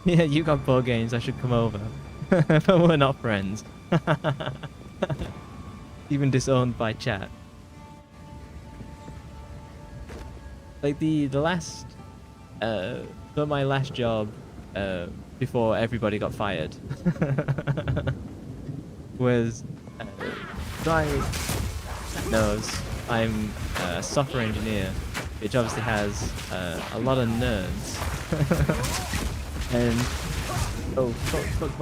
Yeah, you got board games, I should come over. But we're not friends. Even disowned by chat. Like the last so my last job before everybody got fired was knows I'm a software engineer, which obviously has a lot of nerds. And oh fuck. I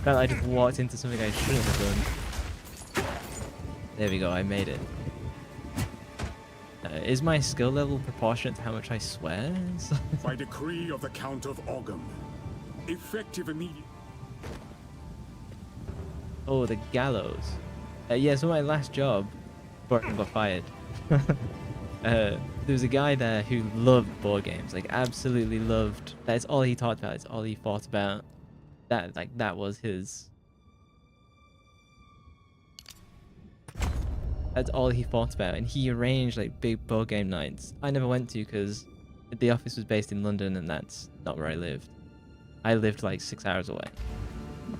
felt like I just walked into something I shouldn't have done. There we go, I made it. Is my skill level proportionate to how much I swear? By decree of the Count of Ogum, effective immediately. Oh, the gallows. Yeah, so my last job, before I got fired, there was a guy there who loved board games, like absolutely loved. That's all he talked about. That's all he thought about. That was his. That's all he thought about, and he arranged like big board game nights. I never went to because the office was based in London, and that's not where I lived. I lived like 6 hours away,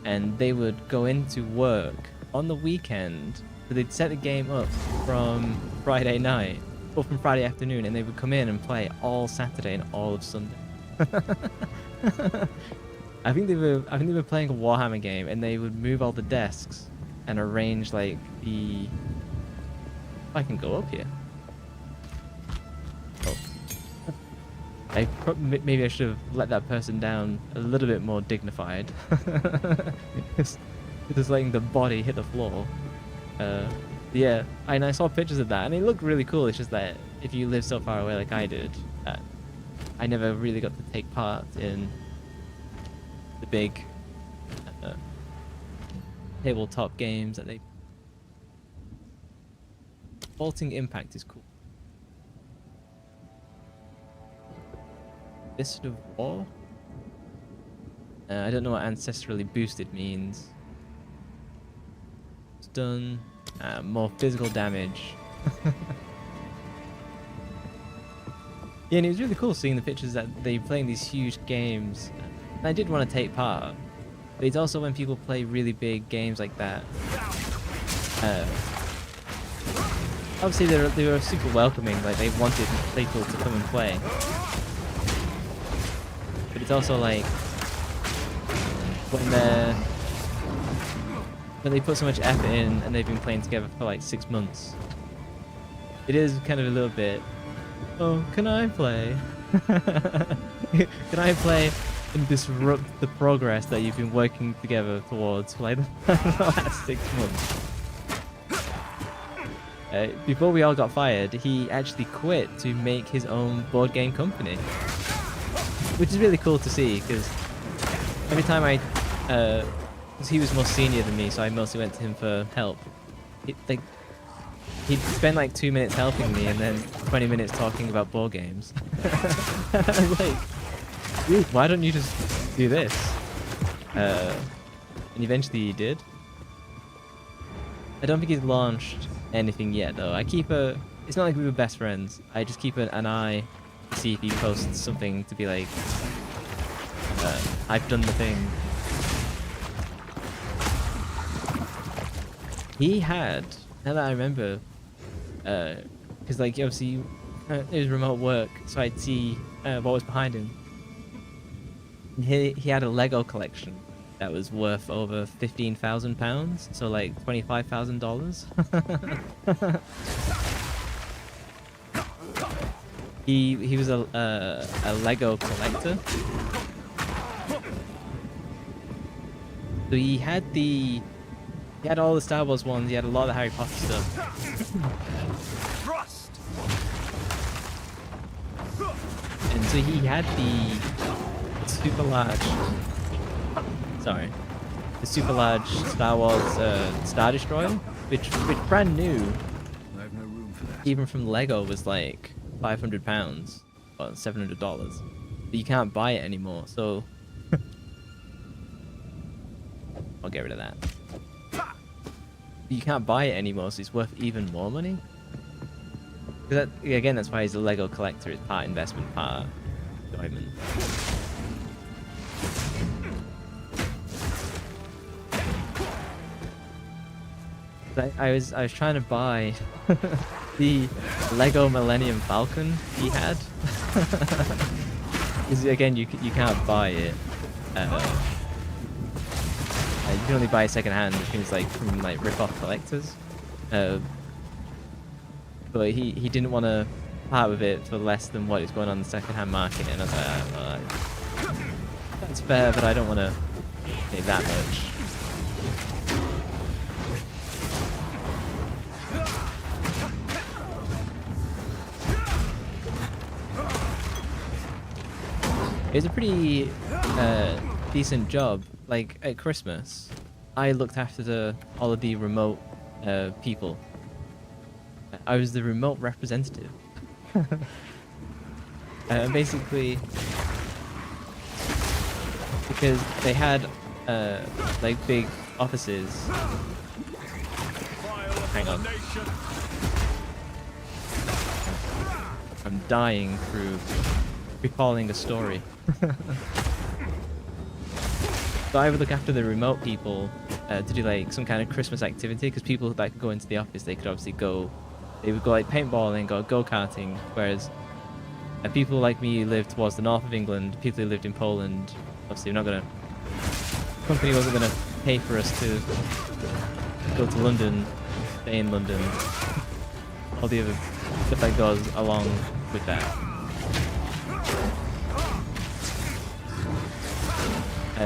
and they would go into work on the weekend. So they'd set the game up from Friday night or from Friday afternoon, and they would come in and play all Saturday and all of Sunday. I think they were playing a Warhammer game, and they would move all the desks and arrange like the. I can go up here. Oh. Maybe I should have let that person down a little bit more dignified. Just letting the body hit the floor. Yeah, and I saw pictures of that, and it looked really cool. It's just that if you live so far away like I did, I never really got to take part in the big tabletop games that they. Vaulting Impact is cool. Fist of War? I don't know what ancestrally boosted means. Stun. More physical damage. Yeah, and it was really cool seeing the pictures that they playing these huge games. And I did want to take part. But it's also when people play really big games like that. Obviously, they were super welcoming, like they wanted people to come and play. But it's also like when they put so much effort in and they've been playing together for like 6 months. It is kind of a little bit. Oh, can I play? Can I play and disrupt the progress that you've been working together towards for like the last 6 months? Before we all got fired, he actually quit to make his own board game company, which is really cool to see because every time because he was more senior than me, so I mostly went to him for help. He'd spend like 2 minutes helping me and then 20 minutes talking about board games. I was like, dude, why don't you just do this? And eventually he did. I don't think he's launched anything yet though. It's not like we were best friends. I just keep an eye to see if he posts something to be like, I've done the thing. He had, now that I remember, because like obviously it was remote work, so I'd see what was behind him. He had a Lego collection that was worth over £15,000, so like $25,000. He was a Lego collector. So he had all the Star Wars ones. He had a lot of the Harry Potter stuff. And so he had the super large. Sorry, the super large Star Wars Star Destroyer, which brand new. I have no room for that. Even from Lego was like £500 or $700, but you can't buy it anymore. So I'll get rid of that. You can't buy it anymore, so it's worth even more money. Again, that's why he's a Lego collector. It's part investment, part enjoyment. I was trying to buy the Lego Millennium Falcon he had. Because again, you can't buy it. You can only buy it secondhand, which means like from like rip-off collectors. But he didn't want to part of it for less than what is going on in the second-hand market, and I was like, well, that's fair, but I don't want to pay that much. It was a pretty decent job. Like at Christmas, I looked after all of the remote people. I was the remote representative. Basically, because they had like big offices. Hang on. I'm dying through recalling a story. So I would look after the remote people to do like some kind of Christmas activity, because people that could go into the office, they could obviously go, they would go like paintballing or go-karting, whereas people like me who lived towards the north of England, people who lived in Poland, obviously we're not gonna, the company wasn't gonna pay for us to go to London, stay in London, all the other stuff that goes along with that.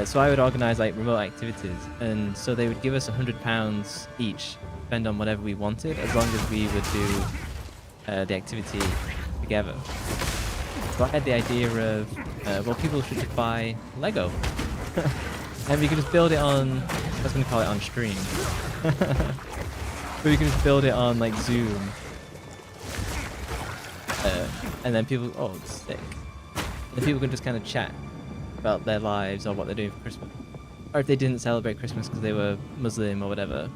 So I would organise like remote activities, and so they would give us £100 each, spend on whatever we wanted, as long as we would do the activity together. So I had the idea of, well, people should just buy Lego, and we could just build it on, I was going to call it on stream, but we could just build it on like Zoom, and then people, oh, it's sick, and people could just kind of chat about their lives or what they're doing for Christmas. Or if they didn't celebrate Christmas because they were Muslim or whatever,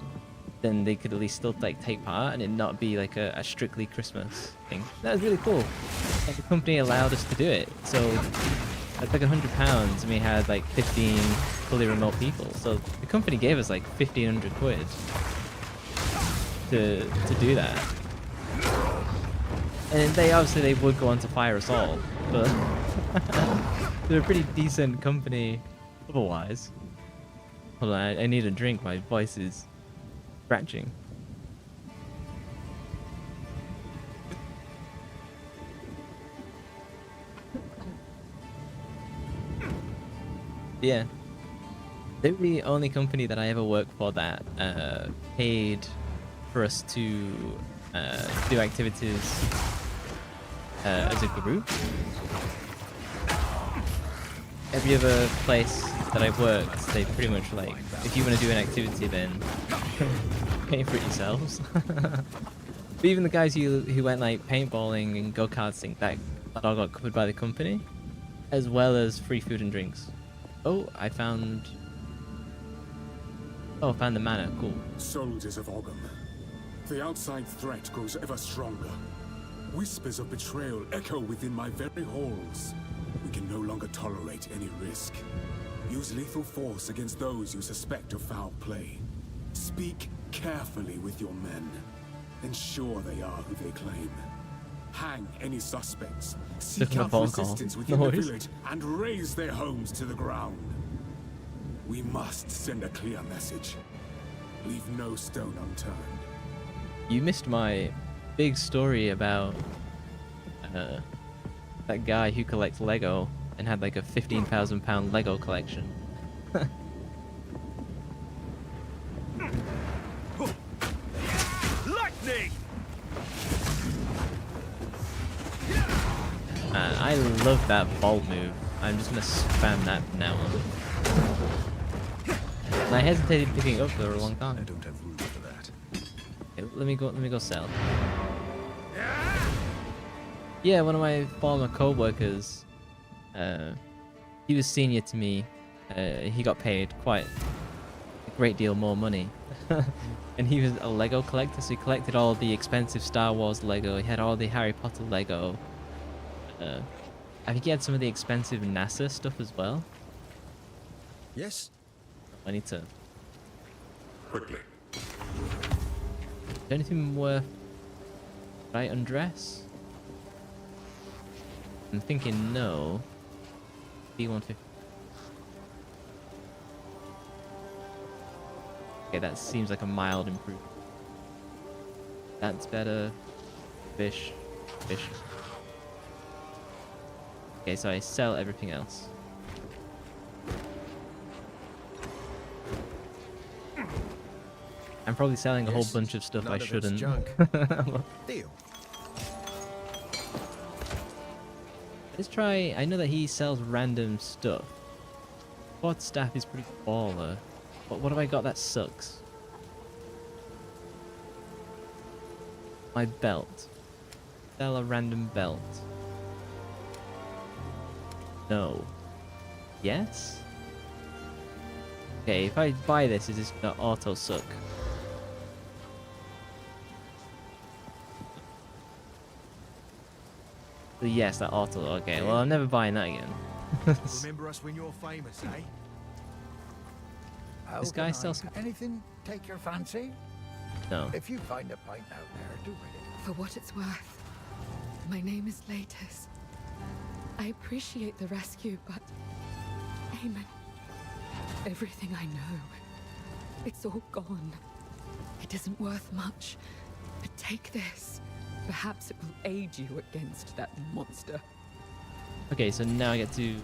then they could at least still like take part and it not be like a strictly Christmas thing. That was really cool. And the company allowed us to do it. So it's like £100 and we had like 15 fully remote people. So the company gave us like 1,500 quid to do that. And they obviously would go on to fire us all, but they're a pretty decent company otherwise. Hold on, I need a drink, my voice is scratching. Yeah. They were the only company that I ever worked for that paid for us to do activities as a group. Every other place that I've worked, they pretty much like, if you want to do an activity, then pay for it yourselves. But even the guys who went like paintballing and go-karting, that all got covered by the company, as well as free food and drinks. Oh, I found the manor. Cool. Soldiers of Ogham, the outside threat grows ever stronger. Whispers of betrayal echo within my very halls. We can no longer tolerate any risk. Use lethal force against those you suspect of foul play. Speak carefully with your men. Ensure they are who they claim. Hang any suspects. Seek out resistance within the village and raze their homes to the ground. We must send a clear message. Leave no stone unturned. You missed my big story about that guy who collects Lego and had like a £15,000 Lego collection. Lightning! I love that vault move. I'm just gonna spam that from now on. And I hesitated picking it up for a long time. I don't have room for that. Okay, let me go sell. Yeah, one of my former co-workers, he was senior to me. He got paid quite a great deal more money. And he was a Lego collector, so he collected all the expensive Star Wars Lego. He had all the Harry Potter Lego. I think he had some of the expensive NASA stuff as well. Yes? I need to... Quickly. Is there anything worth... Should I undress? I'm thinking no. B150. Okay, that seems like a mild improvement. That's better. Fish. fish. Okay, so I sell everything else. I'm probably selling a whole bunch of stuff I shouldn't. Junk. Deal. Let's try. I know that he sells random stuff. Quad staff is pretty baller. But what have I got that sucks? My belt. Sell a random belt. No. Yes? Okay, if I buy this, is this gonna auto suck? So yes, that auto. Okay, well, I'm never buying that again. Remember us when you're famous, eh? This guy sells some... Anything take your fancy? No. If you find a pint out there, do it. For what it's worth, my name is Latus. I appreciate the rescue, but... Eamon, everything I know, it's all gone. It isn't worth much, but take this. Perhaps it will aid you against that monster. Okay, so now I get to...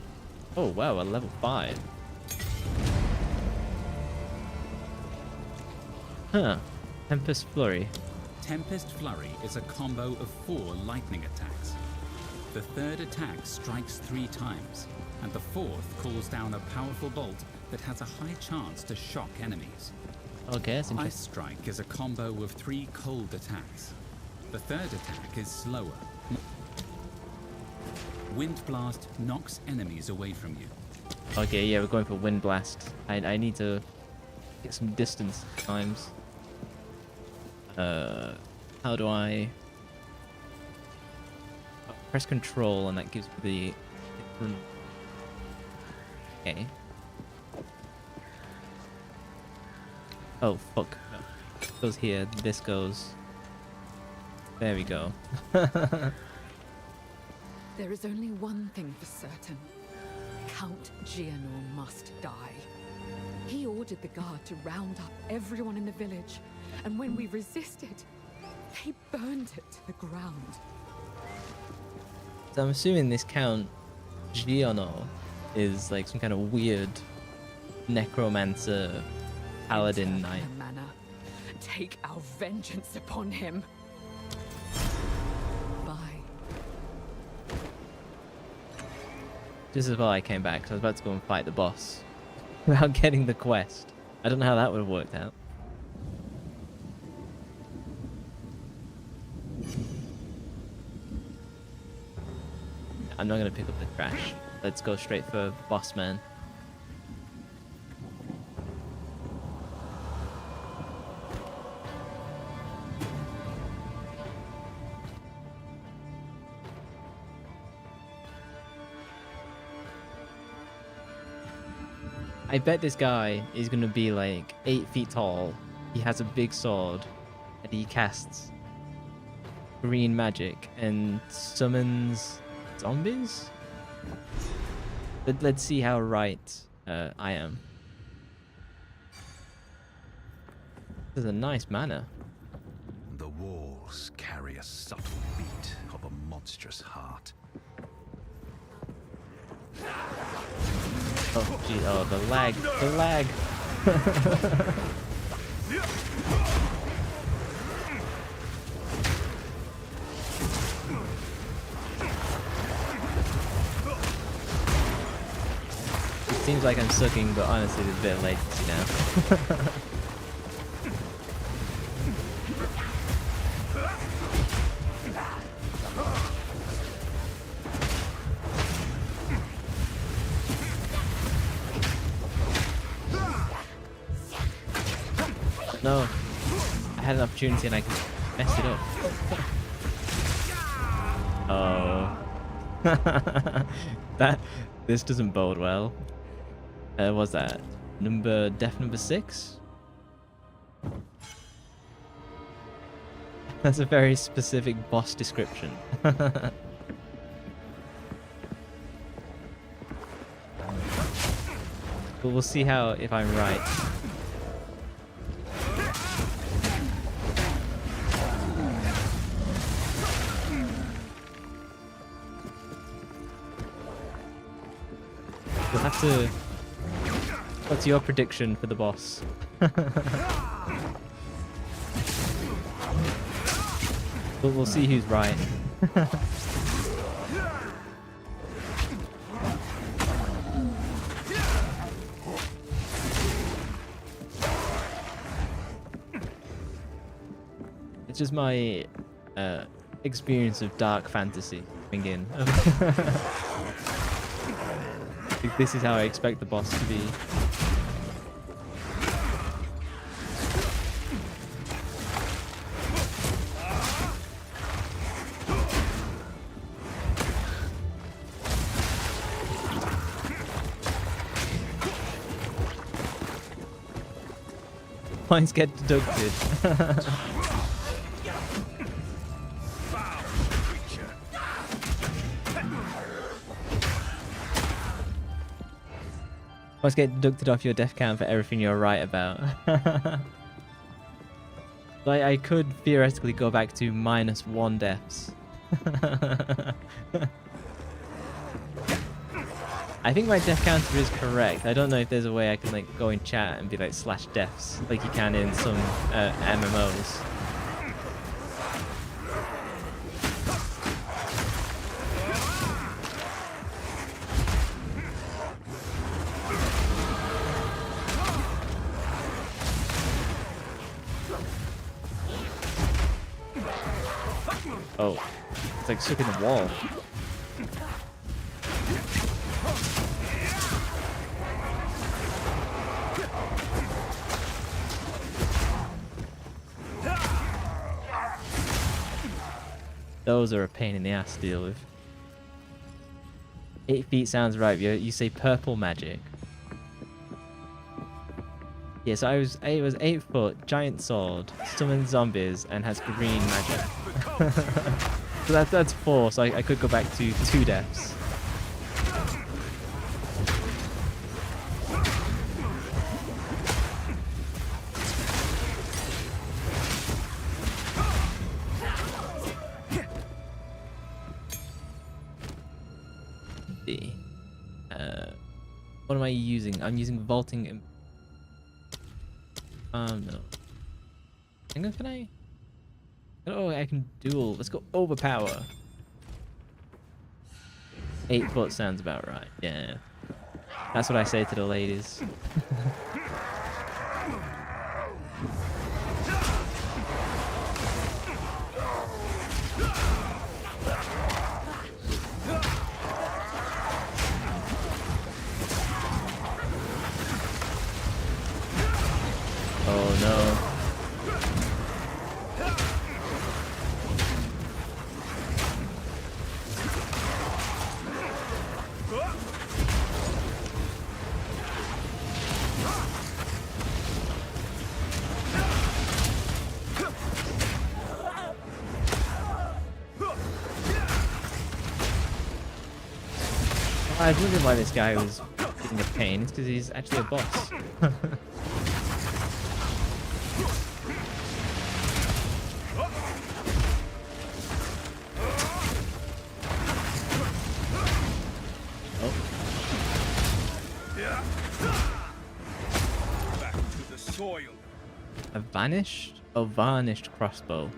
Oh, wow, a level 5. Huh. Tempest Flurry. Tempest Flurry is a combo of 4 lightning attacks. The third attack strikes 3 times, and the fourth calls down a powerful bolt that has a high chance to shock enemies. Okay, that's Ice interesting. Strike is a combo of 3 cold attacks. The third attack is slower. Wind Blast knocks enemies away from you. Okay, yeah, we're going for Wind Blast. I need to get some distance times. How do I... Press Control and that gives me the different... Okay. Oh, fuck. No. This goes here, this goes... There we go. There is only one thing for certain. Count Gianor must die. He ordered the guard to round up everyone in the village, and when we resisted, they burned it to the ground. So I'm assuming this Count Gianor is like some kind of weird necromancer paladin Return knight. the manor. Take our vengeance upon him. Bye. Just as well I came back, because I was about to go and fight the boss without getting the quest. I don't know how that would have worked out. I'm not going to pick up the trash. Let's go straight for boss man. I bet this guy is going to be like 8 feet tall. He has a big sword and he casts green magic and summons zombies? Let's see how right I am. This is a nice manor. The walls carry a subtle beat of a monstrous heart. Oh, gee, oh, the lag, the lag. It seems like I'm sucking, but honestly, there's a bit of latency now. No, I had an opportunity and I messed it up. Oh, this doesn't bode well. What's that? Death number 6? That's a very specific boss description. But we'll see how if I'm right. What's your prediction for the boss? We'll see who's right. It's just my experience of dark fantasy coming in. This is how I expect the boss to be. Points get deducted. Points get deducted off your death count for everything you're right about. Like, I could theoretically go back to -1 deaths. I think my death counter is correct. I don't know if there's a way I can like go in chat and be like /deaths like you can in some MMOs. Oh, it's like stuck in the wall. Those are a pain in the ass to deal with. 8 feet sounds right. You say purple magic. Yeah, so it was 8 foot, giant sword, summons zombies, and has green magic. So that's 4. So I could go back to 2 deaths. What am I using? I'm using vaulting. No. Hang on, can I? Oh, I can duel. Let's go overpower. 8 foot sounds about right. Yeah. That's what I say to the ladies. Oh no. I was wondering why this guy was being a pain. It's because he's actually a boss. A vanished? Oh, varnished crossbow.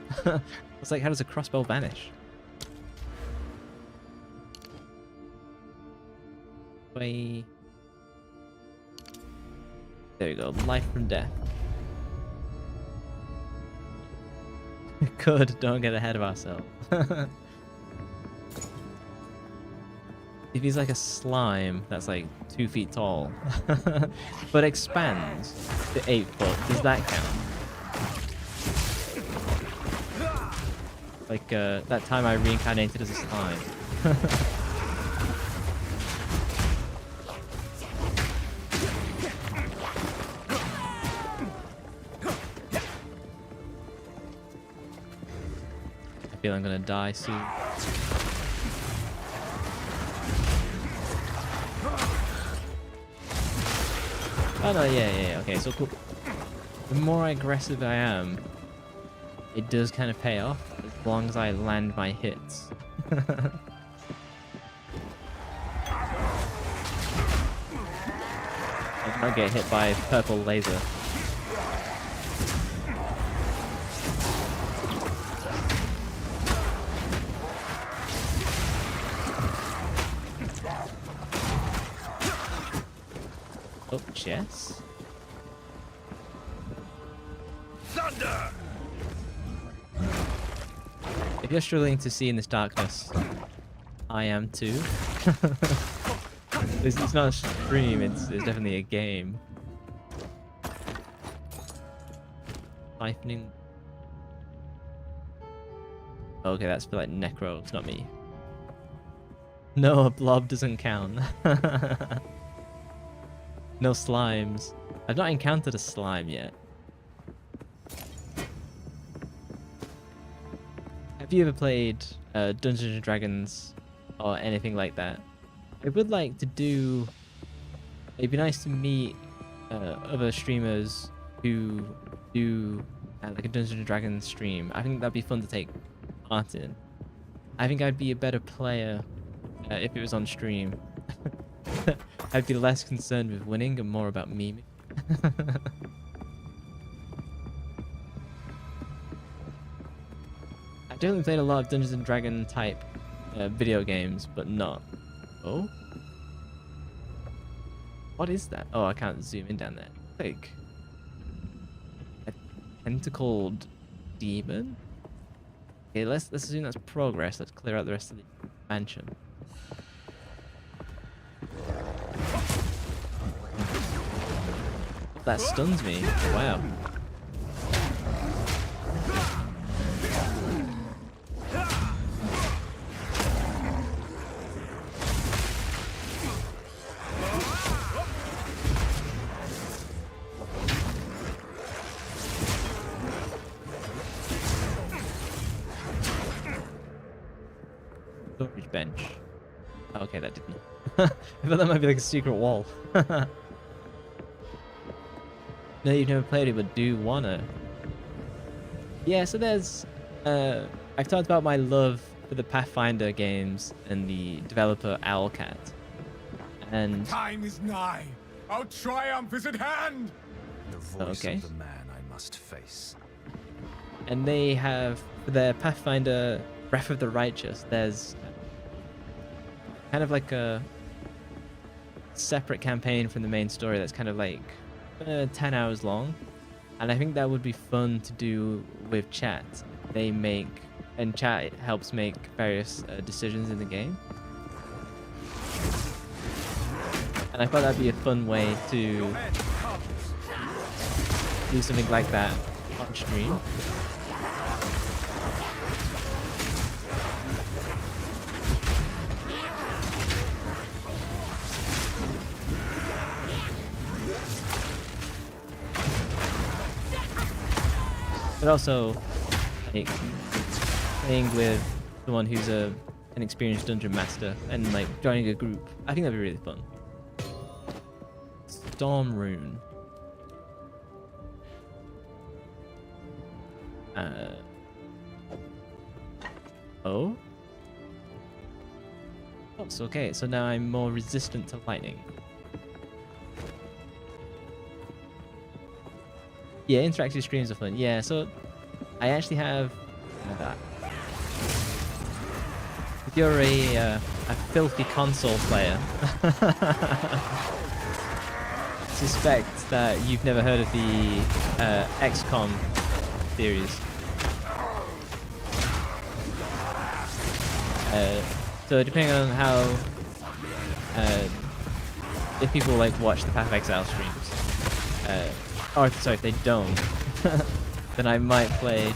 It's like, how does a crossbow vanish? Way. There we go. Life from death. Good. Don't get ahead of ourselves. If he's like a slime that's like 2 feet tall, but expands to 8 foot, does that count? Like that time I reincarnated as a slime. I feel I'm gonna die soon. Oh no, yeah, okay, so cool. The more aggressive I am, it does kind of pay off, as long as I land my hits. Not get hit by purple laser. Oh, chess. Thunder! If you're struggling to see in this darkness, I am too. It's not a stream, it's definitely a game. Siphoning. Okay, that's for like necros, not me. No, a blob doesn't count. No slimes. I've not encountered a slime yet. Have you ever played Dungeons and Dragons or anything like that? I would like to do. It'd be nice to meet other streamers who do like a Dungeons and Dragons stream. I think that'd be fun to take part in. I think I'd be a better player if it was on stream. I'd be less concerned with winning and more about memeing. I've definitely played a lot of Dungeons and Dragon type video games, but not. Oh? What is that? Oh, I can't zoom in down there. Like a tentacled demon? Okay, let's assume that's progress. Let's clear out the rest of the mansion. That stuns me. Wow. Storage bench. Okay, that didn't. I thought that might be like a secret wall. No, you've never played it, but do wanna. Yeah, so there's. I've talked about my love for the Pathfinder games and the developer Owlcat. And. Time is nigh. Our triumph is at hand. The voice Okay. of the man I must face. And they have for their Pathfinder Breath of the Righteous. There's kind of like a separate campaign from the main story that's kind of like 10 hours long, and I think that would be fun to do with chat. They make, and chat helps make various decisions in the game, and I thought that'd be a fun way to do something like that on stream. But also, like, playing with someone who's an experienced dungeon master and like joining a group, I think that'd be really fun. Storm Rune. Oh? Oh, it's okay. So now I'm more resistant to lightning. Yeah, interactive streams are fun. Yeah, so I actually have. If you're a filthy console player, suspect that you've never heard of the XCOM series. So depending on how, if people like watch the Path of Exile streams, or sorry, if they don't, then I might play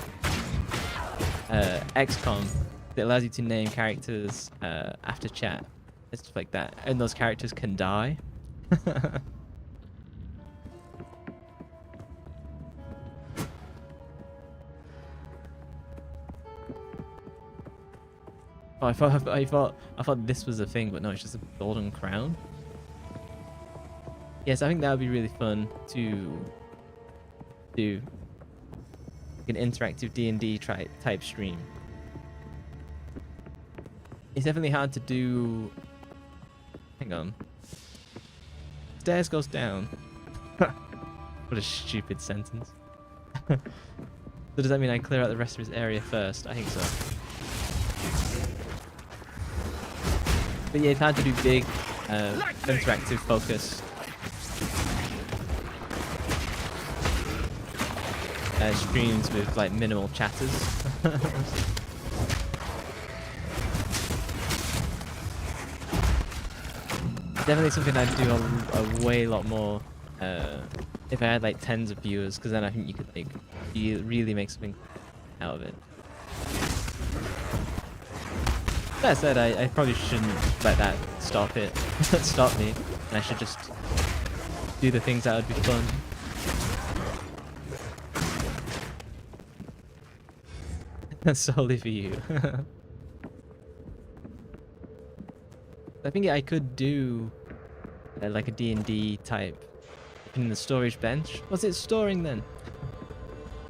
XCOM that allows you to name characters after chat and stuff like that, and those characters can die. Oh, I thought this was a thing, but no, it's just a golden crown. Yes, I think that would be really fun to do an interactive D&D type stream. It's definitely hard to do. Hang on. Stairs goes down. What a stupid sentence. So does that mean I clear out the rest of his area first? I think so. But yeah, it's hard to do big, interactive focus streams with like minimal chatters. Definitely something I'd do a way lot more if I had like tens of viewers, because then I think you could like really make something out of it. That said, I probably shouldn't let that stop me, and I should just do the things that would be fun. That's solely for you. I think I could do like a D&D type in the storage bench. What's it storing then?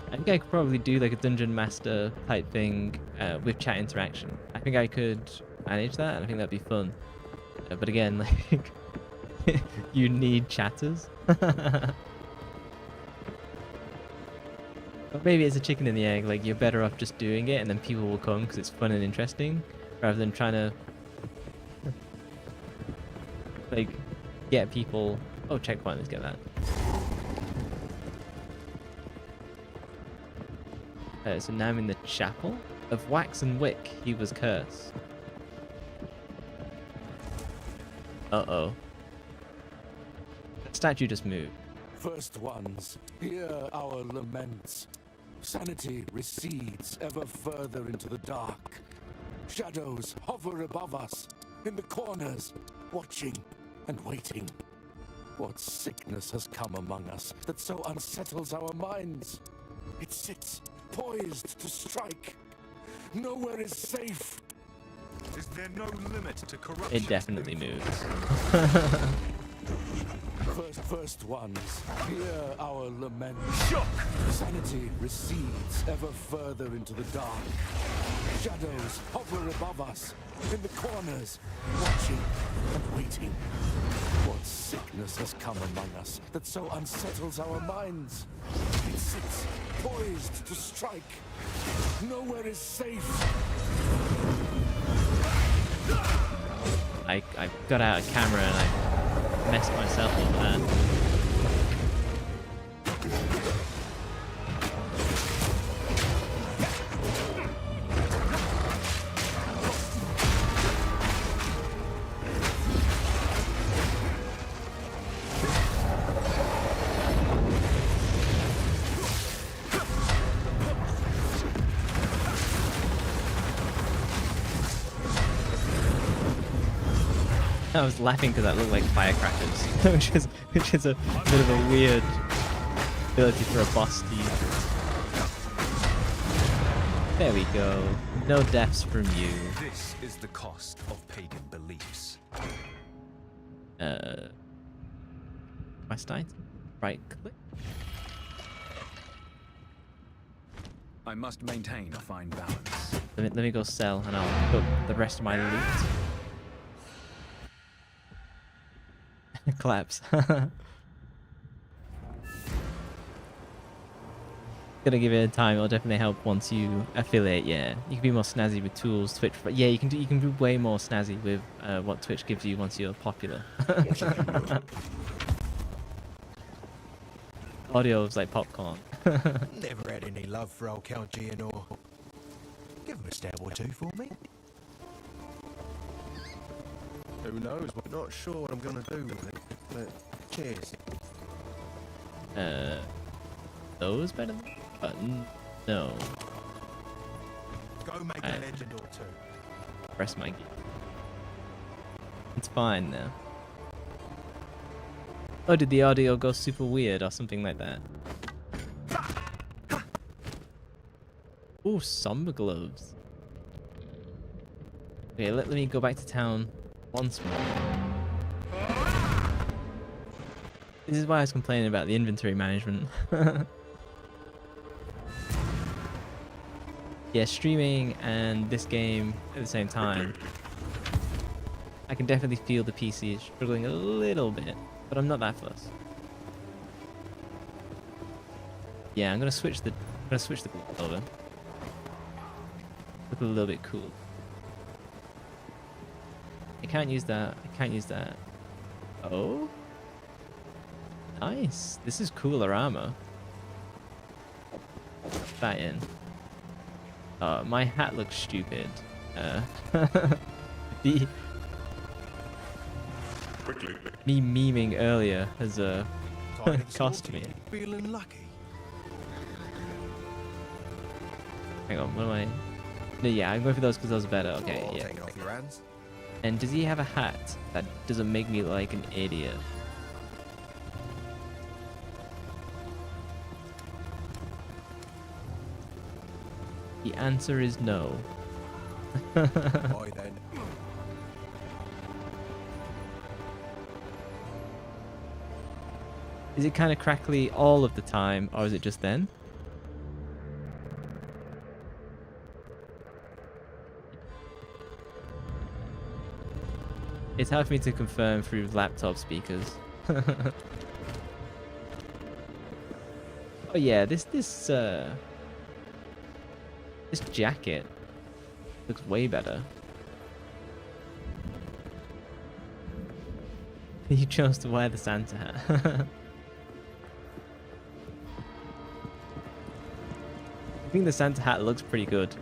I think I could probably do like a dungeon master type thing with chat interaction. I think I could manage that, and I think that'd be fun. But again, like you need chatters. But maybe it's a chicken and the egg. Like you're better off just doing it, and then people will come because it's fun and interesting, rather than trying to like get people. Oh, checkpoint. Let's get that. So now I'm in the chapel of wax and wick. He was cursed. Uh-oh. The statue just moved. First ones, hear our laments. Sanity recedes ever further into the dark. Shadows hover above us, in the corners, watching and waiting. What sickness has come among us that so unsettles our minds? It sits, poised to strike. Nowhere is safe. Is there no limit to corruption? It definitely moves. First ones, hear our lament. Sanity recedes ever further into the dark. Shadows hover above us, in the corners, watching and waiting. What sickness has come among us that so unsettles our minds? It sits, poised to strike. Nowhere is safe. I got out a camera and I messed myself up there. I was laughing because that looked like firecrackers, which is a bit of a weird ability for a boss to use. There we go. No deaths from you. This is the cost of pagan beliefs. Quest item. Right click. I must maintain a fine balance. Let me go sell, and I'll put the rest of my loot. Collapse. Gonna give it a time. It'll definitely help once you affiliate. Yeah, you can be more snazzy with tools. Twitch, but yeah, you can be way more snazzy with what Twitch gives you once you're popular. Audio is like popcorn. Never had any love for old Count Gianor. Give him a stab or two for me. Who knows? I'm not sure what I'm gonna do with it. But cheers. Those better? No. Go make a legend or two. Press my gear. It's fine now. Oh, did the audio go super weird or something like that? Ooh, somber gloves. Okay, let me go back to town once more. This is why I was complaining about the inventory management. Yeah, streaming and this game at the same time. I can definitely feel the PC is struggling a little bit, but I'm not that fussed. Yeah, I'm gonna switch the over. Look a little bit cool. I can't use that. I can't use that. Oh, nice. This is cooler armor. Put that in. My hat looks stupid. The me memeing earlier has cost me. Feeling lucky. Hang on, what am I? No, yeah, I'm going for those because those are better. Okay, I'll yeah. take it off your hands. And does he have a hat that doesn't make me like an idiot? The answer is no. Why then? Is it kind of crackly all of the time, or is it just then? It's hard for me to confirm through laptop speakers. Oh yeah, this jacket looks way better. You chose to wear the Santa hat. I think the Santa hat looks pretty good.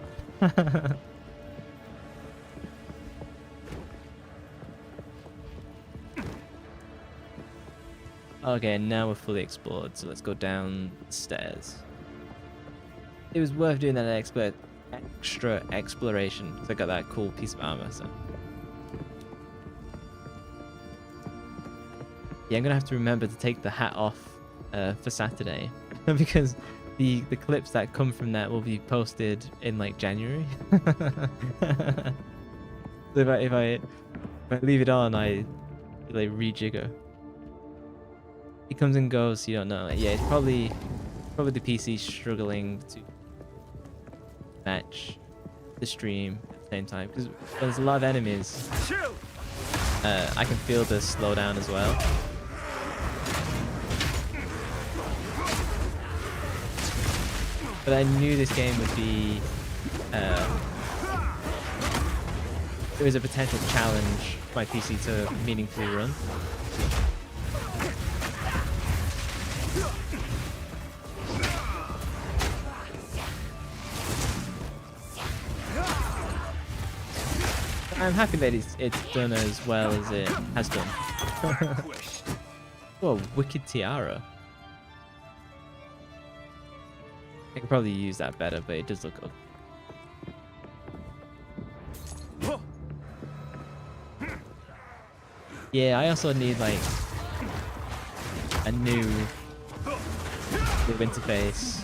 Okay, now we're fully explored, so let's go down the stairs. It was worth doing that extra exploration because I got that cool piece of armor. So yeah, I'm gonna have to remember to take the hat off for Saturday because the clips that come from that will be posted in like January. So if I leave it on, I like rejigger. It comes and goes, so you don't know. Yeah, it's probably the PC struggling to match the stream at the same time because there's a lot of enemies. I can feel the slowdown as well. But I knew this game would be there was a potential challenge for my PC to meaningfully run. I'm happy that it's done as well as it has done. Whoa, wicked tiara. I could probably use that better, but it does look good. Yeah, I also need like a new interface.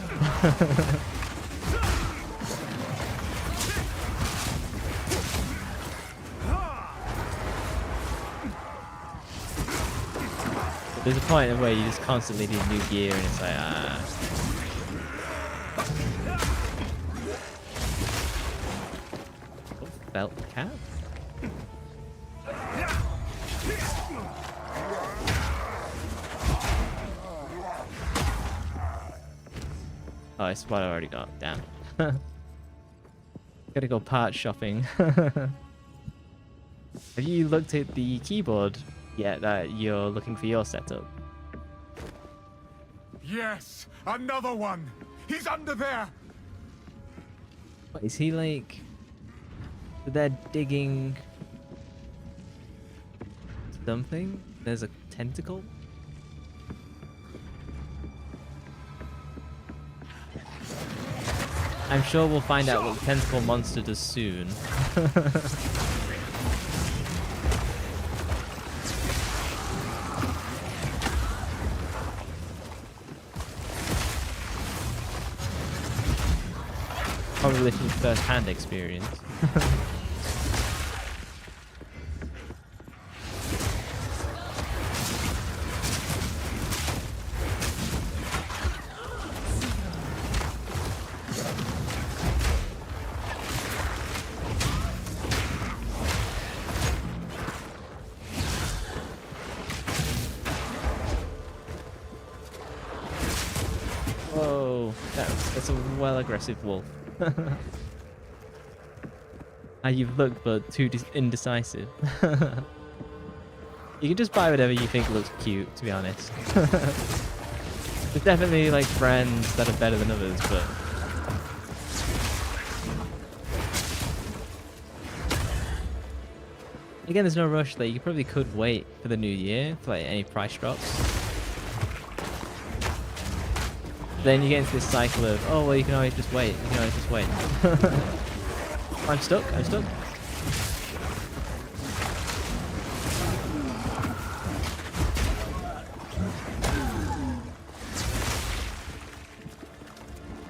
There's a point where you just constantly need new gear and it's like, Oh, felt cap? Oh, it's what I already got. Damn. Gotta go part shopping. Have you looked at the keyboard yet that you're looking for your setup? Yes, another one. He's under there. What, is he like... They're digging... something? There's a tentacle? I'm sure we'll find out what the tentacle monster does soon. Probably literally first-hand experience. Whoa, that's a well aggressive wolf. You've looked, but too indecisive. You can just buy whatever you think looks cute, to be honest. There's definitely like brands that are better than others, but again, there's no rush. Like, you probably could wait for the new year for like any price drops. Then you get into this cycle of, oh well, you can always just wait. You can always just wait. I'm stuck. I'm stuck.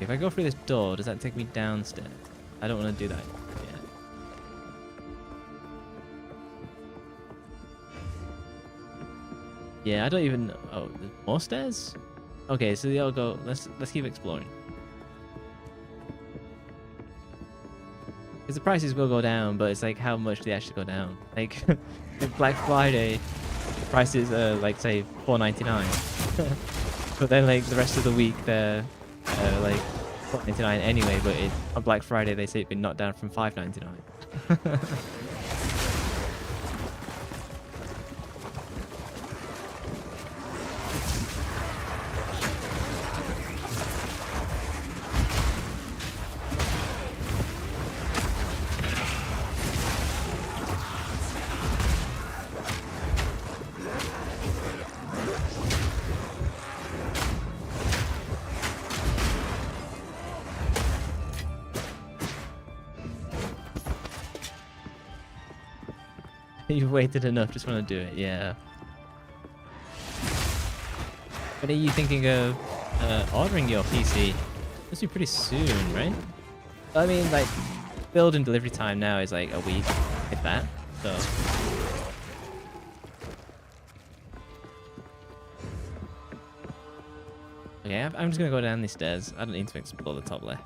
If I go through this door, does that take me downstairs? I don't want to do that yet. Yeah, I don't even know. Oh, there's more stairs? Okay, so they all go. Let's keep exploring. Because the prices will go down, but it's like how much do they actually go down? Like Black Friday prices are like say $4.99, but then like the rest of the week they're like $4.99 anyway. But on Black Friday they say it's been knocked down from $5.99. You've waited enough, just want to do it, yeah. When are you thinking of ordering your PC? Must be pretty soon, right? I mean, like, build and delivery time now is like a week, if that, so. Okay, I'm just gonna go down these stairs. I don't need to explore the top left.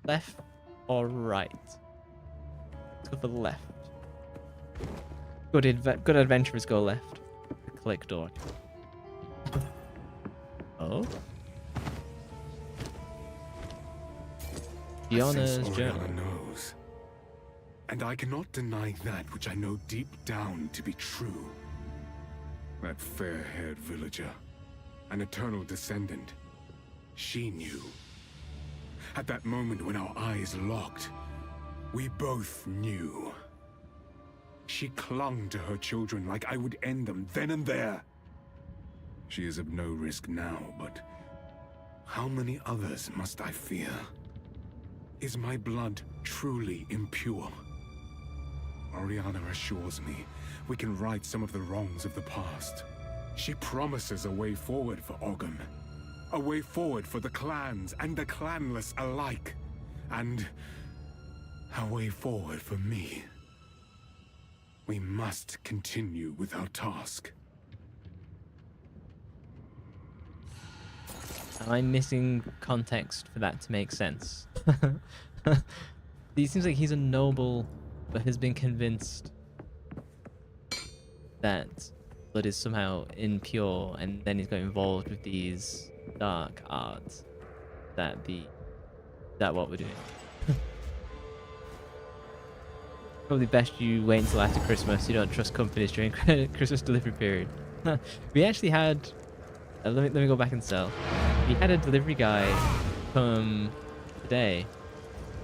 Left or right? Let's go for the left. Good adventurers go left. Click door. Oh? Fiona's journal. Knows. And I cannot deny that which I know deep down to be true. That fair-haired villager, an eternal descendant, she knew. At that moment when our eyes locked, we both knew. She clung to her children like I would end them then and there. She is of no risk now, but how many others must I fear? Is my blood truly impure? Oriana assures me we can right some of the wrongs of the past. She promises a way forward for Ogum. A way forward for the clans and the clanless alike. And a way forward for me. We must continue with our task. Am I missing context for that to make sense? It seems like he's a noble, but has been convinced that blood is somehow impure, and then he's got involved with these dark arts. That what we're doing? Probably best you wait until after Christmas. You don't trust companies during Christmas delivery period. We actually had. Let me go back and sell. We had a delivery guy come today.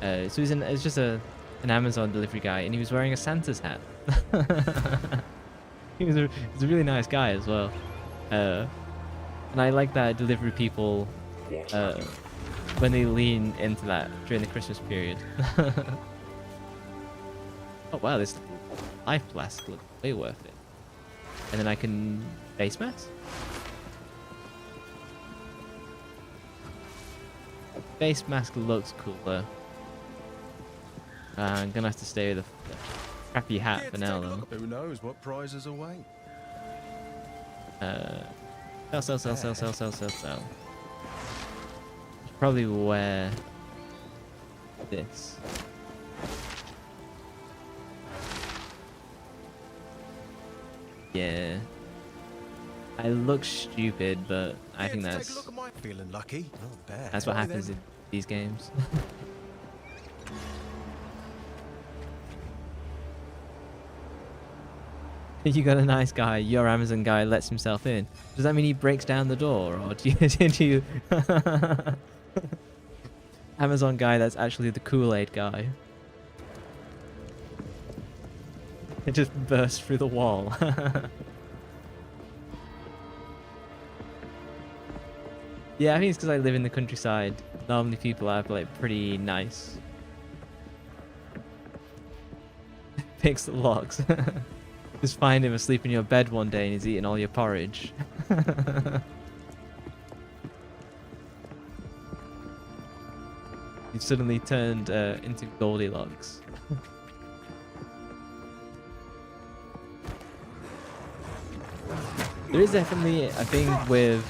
So it's just an Amazon delivery guy, and he was wearing a Santa's hat. He's a really nice guy as well. And I like that delivery people, when they lean into that during the Christmas period. Oh wow, this life flask looks way worth it. And then I can base mass? Base mask looks cooler. I'm gonna have to stay with the crappy hat for now though. Who knows what prizes await? Sell. Probably wear this. Yeah. I look stupid, but I think Take a that's look at my feeling lucky. Not bad. that's what Why happens then? in these games. You got a nice guy, your Amazon guy lets himself in. Does that mean he breaks down the door, or do you Amazon guy that's actually the Kool-Aid guy? It just burst through the wall. Yeah, I think it's because I live in the countryside. Normally people are like pretty nice. Picks the locks. Just find him asleep in your bed one day and he's eating all your porridge. You've suddenly turned into Goldilocks. There is definitely a thing with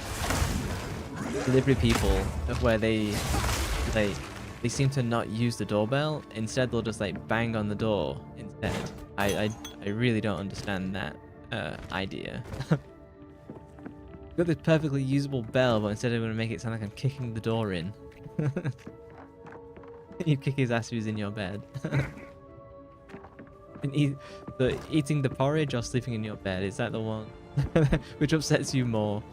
delivery people of where they seem to not use the doorbell. Instead, they'll just like bang on the door instead. I really don't understand that idea. Got this perfectly usable bell, but instead I'm going to make it sound like I'm kicking the door in. You kick his ass who's in your bed. And eating the porridge or sleeping in your bed, is that the one? Which upsets you more?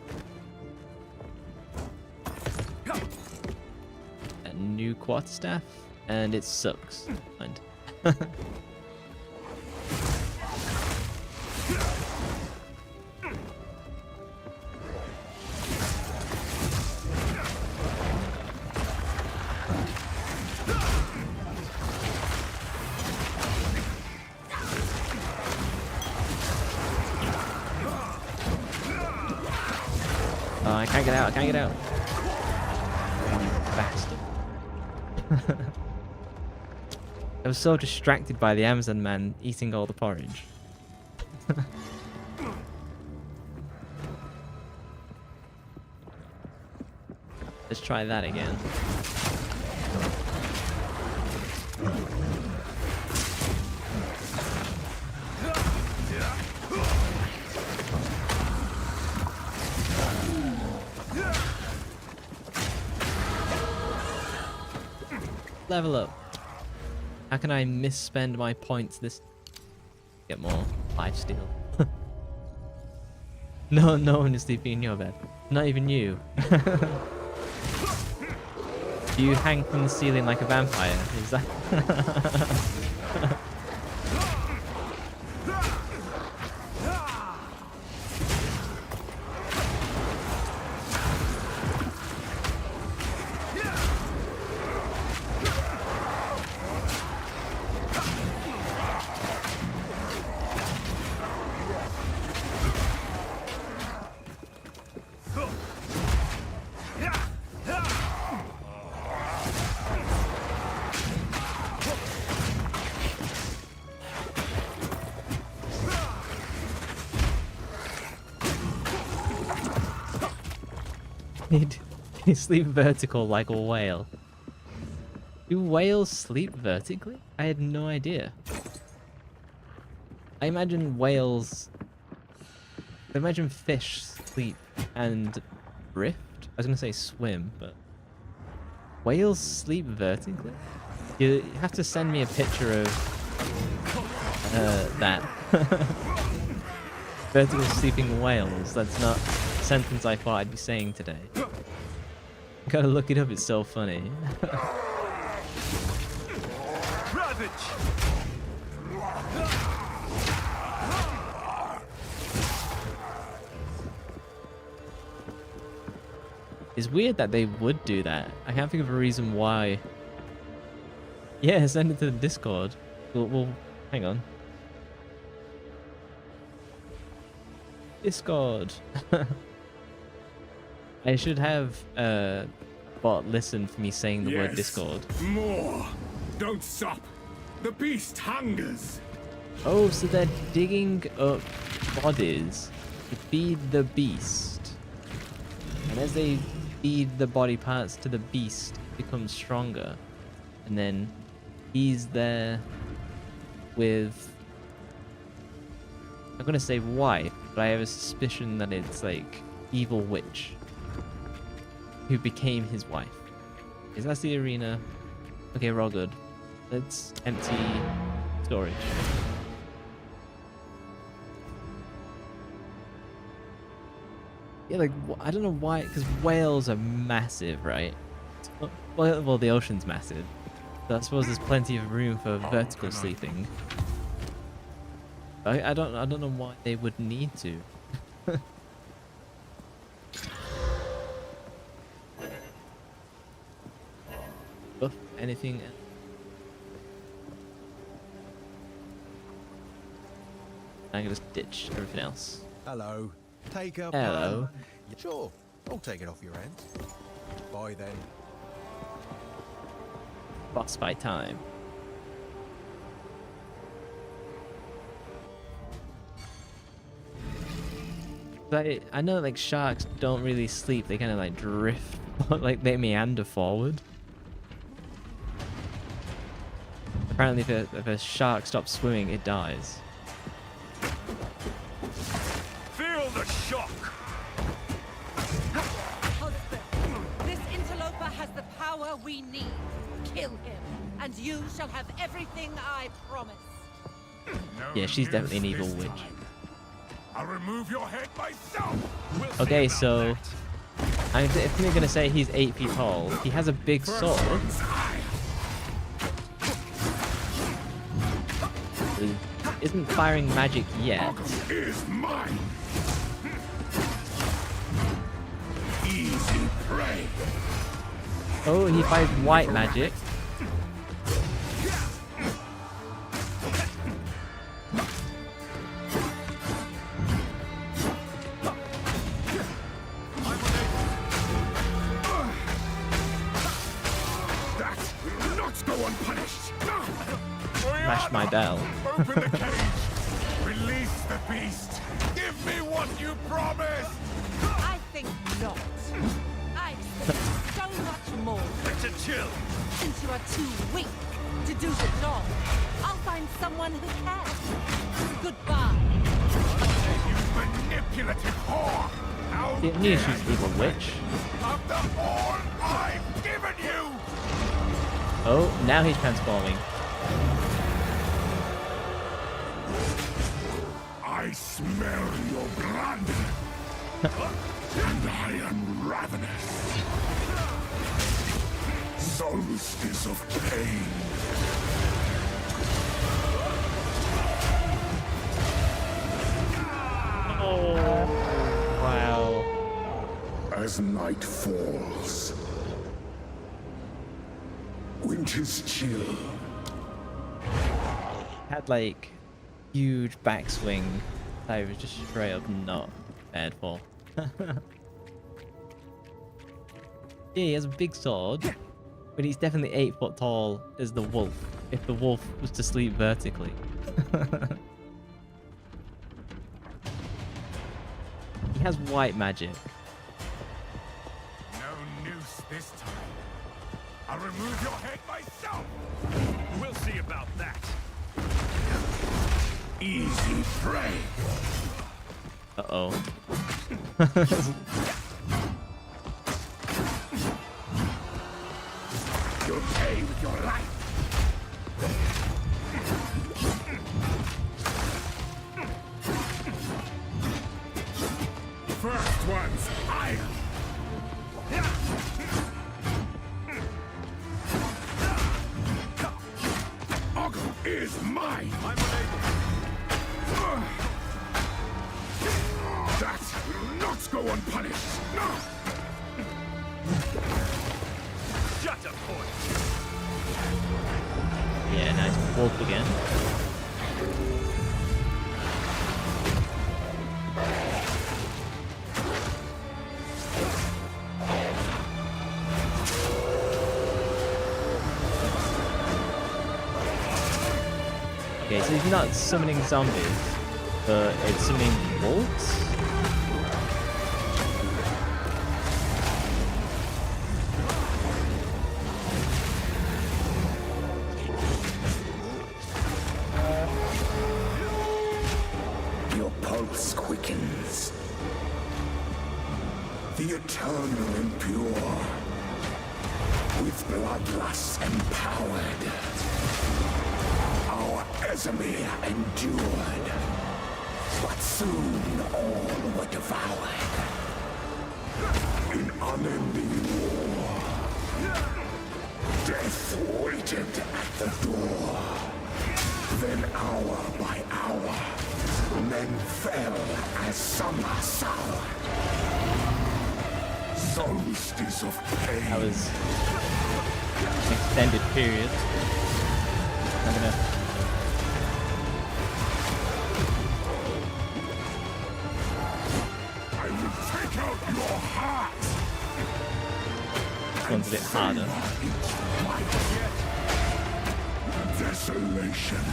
A new quarterstaff, and it sucks. Mind. Oh, I can't get out, I can't get out. Bastard. I was so distracted by the Amazon man eating all the porridge. Let's try that again. Level up. How can I misspend my points this... Get more life steal. No one is sleeping in your bed. Not even you. Do you hang from the ceiling like a vampire? Is that... He sleep vertical like a whale. Do whales sleep vertically? I had no idea. I imagine whales... I imagine fish sleep and drift. I was gonna say swim, but... Whales sleep vertically? You have to send me a picture of... that. Vertical sleeping whales. That's not a sentence I thought I'd be saying today. Gotta look it up, it's so funny. It's weird that they would do that. I can't think of a reason why. Yeah, send it to the Discord. We'll hang on. Discord. I should have bot listen for me saying the word Discord. More! Don't stop! The beast hungers! Oh, so they're digging up bodies to feed the beast. And as they feed the body parts to the beast, it becomes stronger. And then he's there with I'm gonna say wife, but I have a suspicion that it's like evil witch who became his wife. Is that the arena? Okay, we're all good. Let's empty storage. Yeah, like I don't know why, because whales are massive, right? Well, the ocean's massive. So I suppose there's plenty of room for vertical sleeping. I don't know why they would need to. Oh, anything else? I'm gonna just ditch everything else. Hello. Take up. Hello. Sure. I'll take it off your hands. Bye then. Boss fight time. But I know like sharks don't really sleep, they kind of like drift, like they meander forward. Apparently if a shark stops swimming, it dies. Feel the shock! Husband, this interloper has the power we need. Kill him, and you shall have everything I promise. Yeah, she's definitely an evil witch. I'll remove your head myself! We'll Okay, so I'm definitely gonna say he's 8 feet tall. He has a big sword. He isn't firing magic yet. Is mine. Easy prey. Oh, he fires white magic. Smash my bell. Open the cage! Release the beast! Give me what you promised! I think not. I expect so much more. Better chill! Since you are too weak to do the job, I'll find someone who can. Goodbye. You manipulative whore! How It knew she was an evil witch. after all I've given you! Oh, now he's transforming. I smell your blood. And I am ravenous. Solstice of pain. Oh, wow. As night falls, winter's chill. Had like huge backswing. I was just straight up not prepared for. Yeah, he has a big sword, but he's definitely 8 foot tall as the wolf. If the wolf was to sleep vertically. He has white magic. No noose this time. I'll remove your head myself! We'll see about that. Easy prey. Uh-oh. You'll pay with your life. First one's iron! Ogre is mine. I'm unable. That will not go unpunished. No. Shut up, boy! Yeah, nice wolf again. Okay, so he's not summoning zombies, but it's summoning wolves? Your pulse quickens. The eternal impure, with bloodlust empowered. Our Esamir endured, but soon all were devoured. In unending war, death waited at the door. Then hour by hour, men fell as summer sour. Solstice of pain. That was an extended period. I'm gonna. I will take out your heart. This one's a bit harder. Desolation.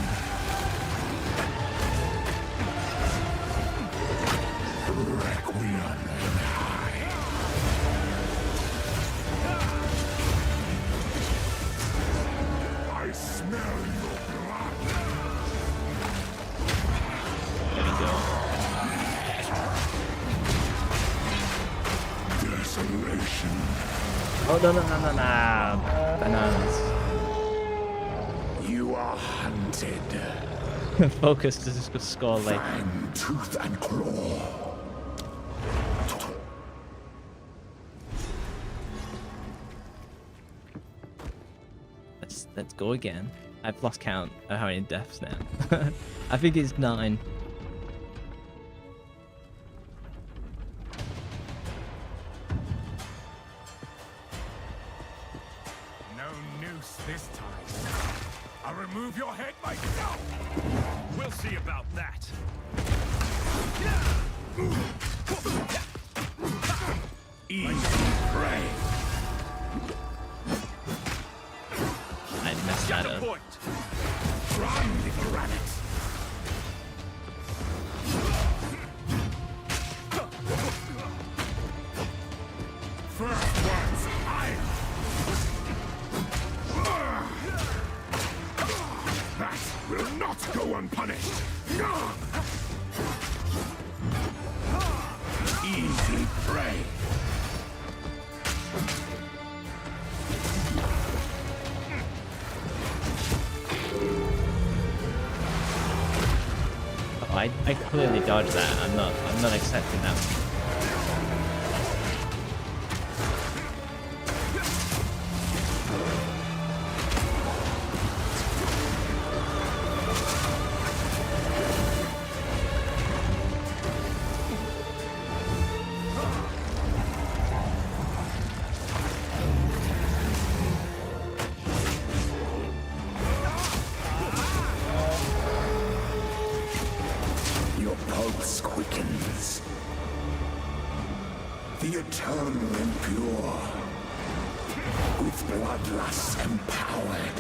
Requiem in high. I smell your blood. There we go. Desolation. Oh no. Bananas. You are hunted. Focus to just score like. Fang, tooth, and claw. Let's go again. I've lost count of how many deaths now. I think it's 9. No noose this time. I'll remove your head myself. We'll see about that. Easy prey. I messed that up. Point. Run, little rabbit. First one's iron. That will not go unpunished. Easy prey. Oh, I clearly dodged that. I'm not accepting that. Your pulse quickens. The eternal impure, with bloodlust empowered.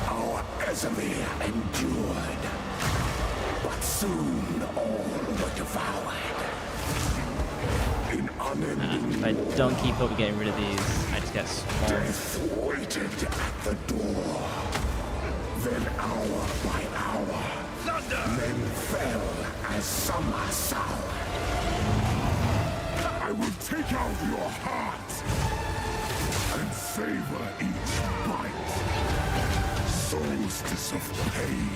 Our Esamir endured, but soon all were devoured. In unending If I don't keep up with getting rid of these, I just get swarmed. death waited at the door. Then hour by hour, men fell as summer sour. I will take out your heart and savor each bite. Solstice of pain.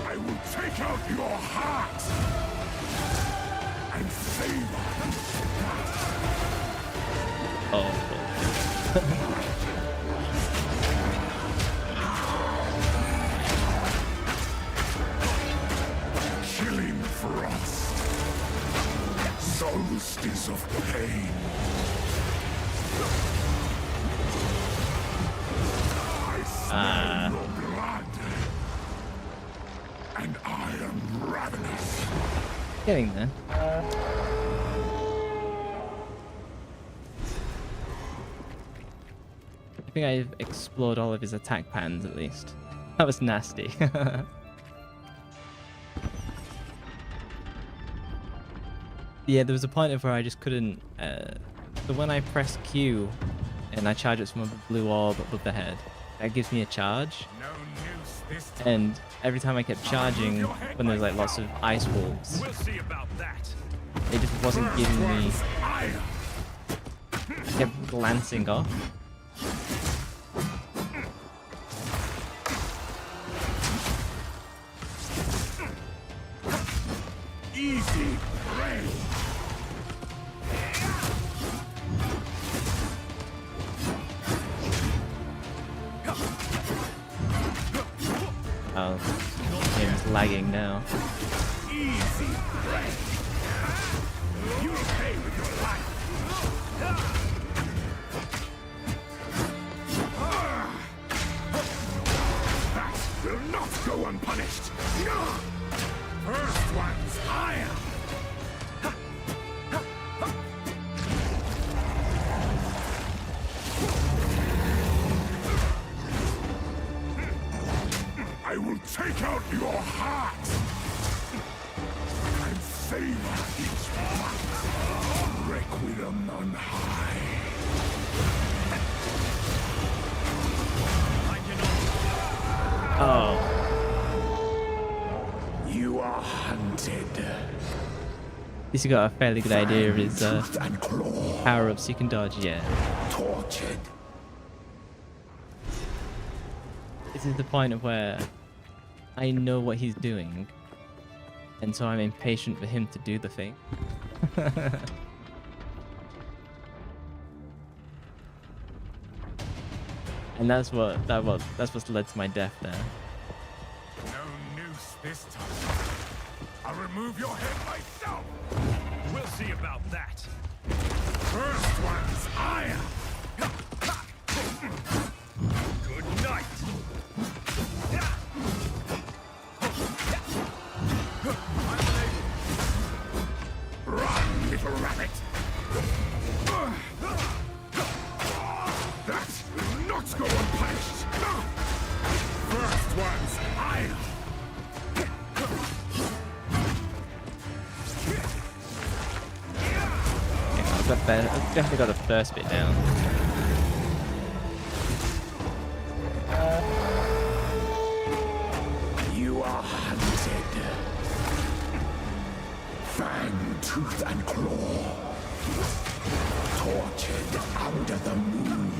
I will take out your heart and savor each bite. Oh. Chilling frost. Solstice of pain. I smell your blood. And I am ravenous. Getting there. I think I've explored all of his attack patterns at least. That was nasty. Yeah, there was a point of where I just couldn't So when I press Q and I charge it from a blue orb above the head, that gives me a charge. And every time I kept charging, when there's like lots of ice wolves, it just wasn't giving me. It kept glancing off. Easy prey. Oh, game's lagging now. Easy prey. You pay with your life. That will not go unpunished. First one's higher. I will take out your heart and savor each bite. Requiem on high. Oh. You are hunted. At least you got a fairly good idea of his power ups you can dodge, yeah. Tortured. This is the point of where I know what he's doing, and so I'm impatient for him to do the thing. And that's what's led to my death there. No noose this time. I'll remove your head myself. We'll see about that. First one's higher. Good night. Run, little rabbit. That will not go unpunished. First one's higher. I've definitely got the first bit down. You are hunted. Fang, tooth, and claw. Tortured under the moon.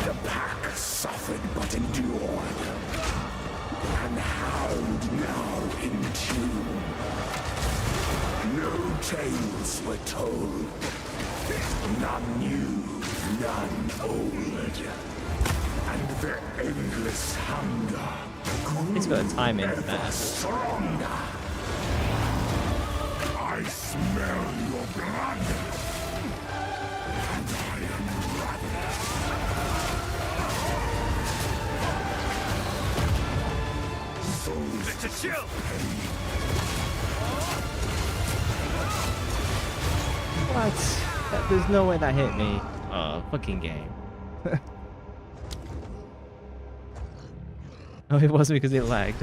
The pack suffered but endured. And howled now in tune. No tales were told. None new, none old. And their endless hunger grew It's got a timing for ever that. stronger. I smell your blood. And I am ravenous. Souls it's a chill. What? There's no way that hit me. Oh, fucking game. Oh, it was because it lagged.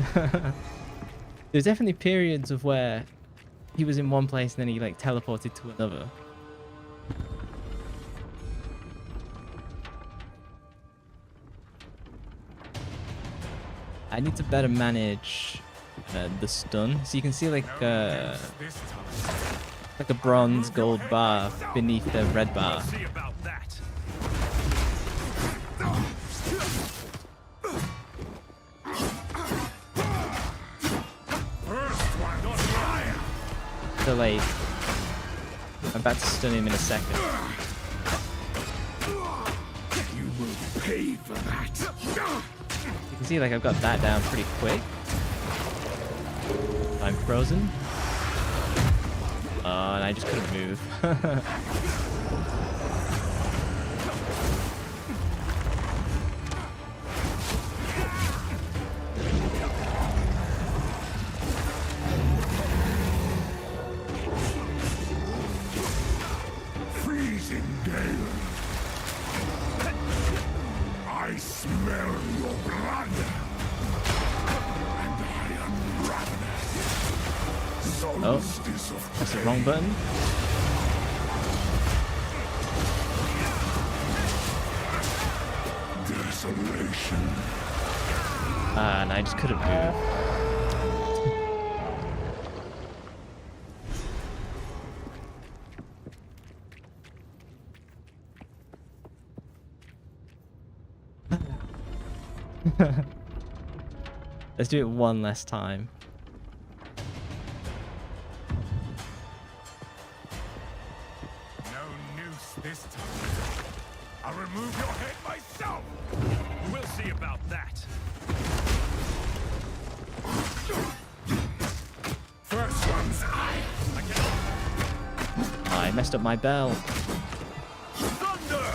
There's definitely periods of where he was in one place and then he like teleported to another. I need to better manage the stun. So you can see like a bronze gold bar beneath the red bar. So like, I'm about to stun him in a second. You will pay for that. You can see like I've got that down pretty quick. I'm frozen. Oh, and I just couldn't move. Freezing gale. I smell your blood. And I am ravenous. Oh, that's the wrong button. And I just couldn't move. Let's do it one last time. No noose this time. I'll remove your head myself. We'll see about that. First one's I I messed up my bell. Thunder!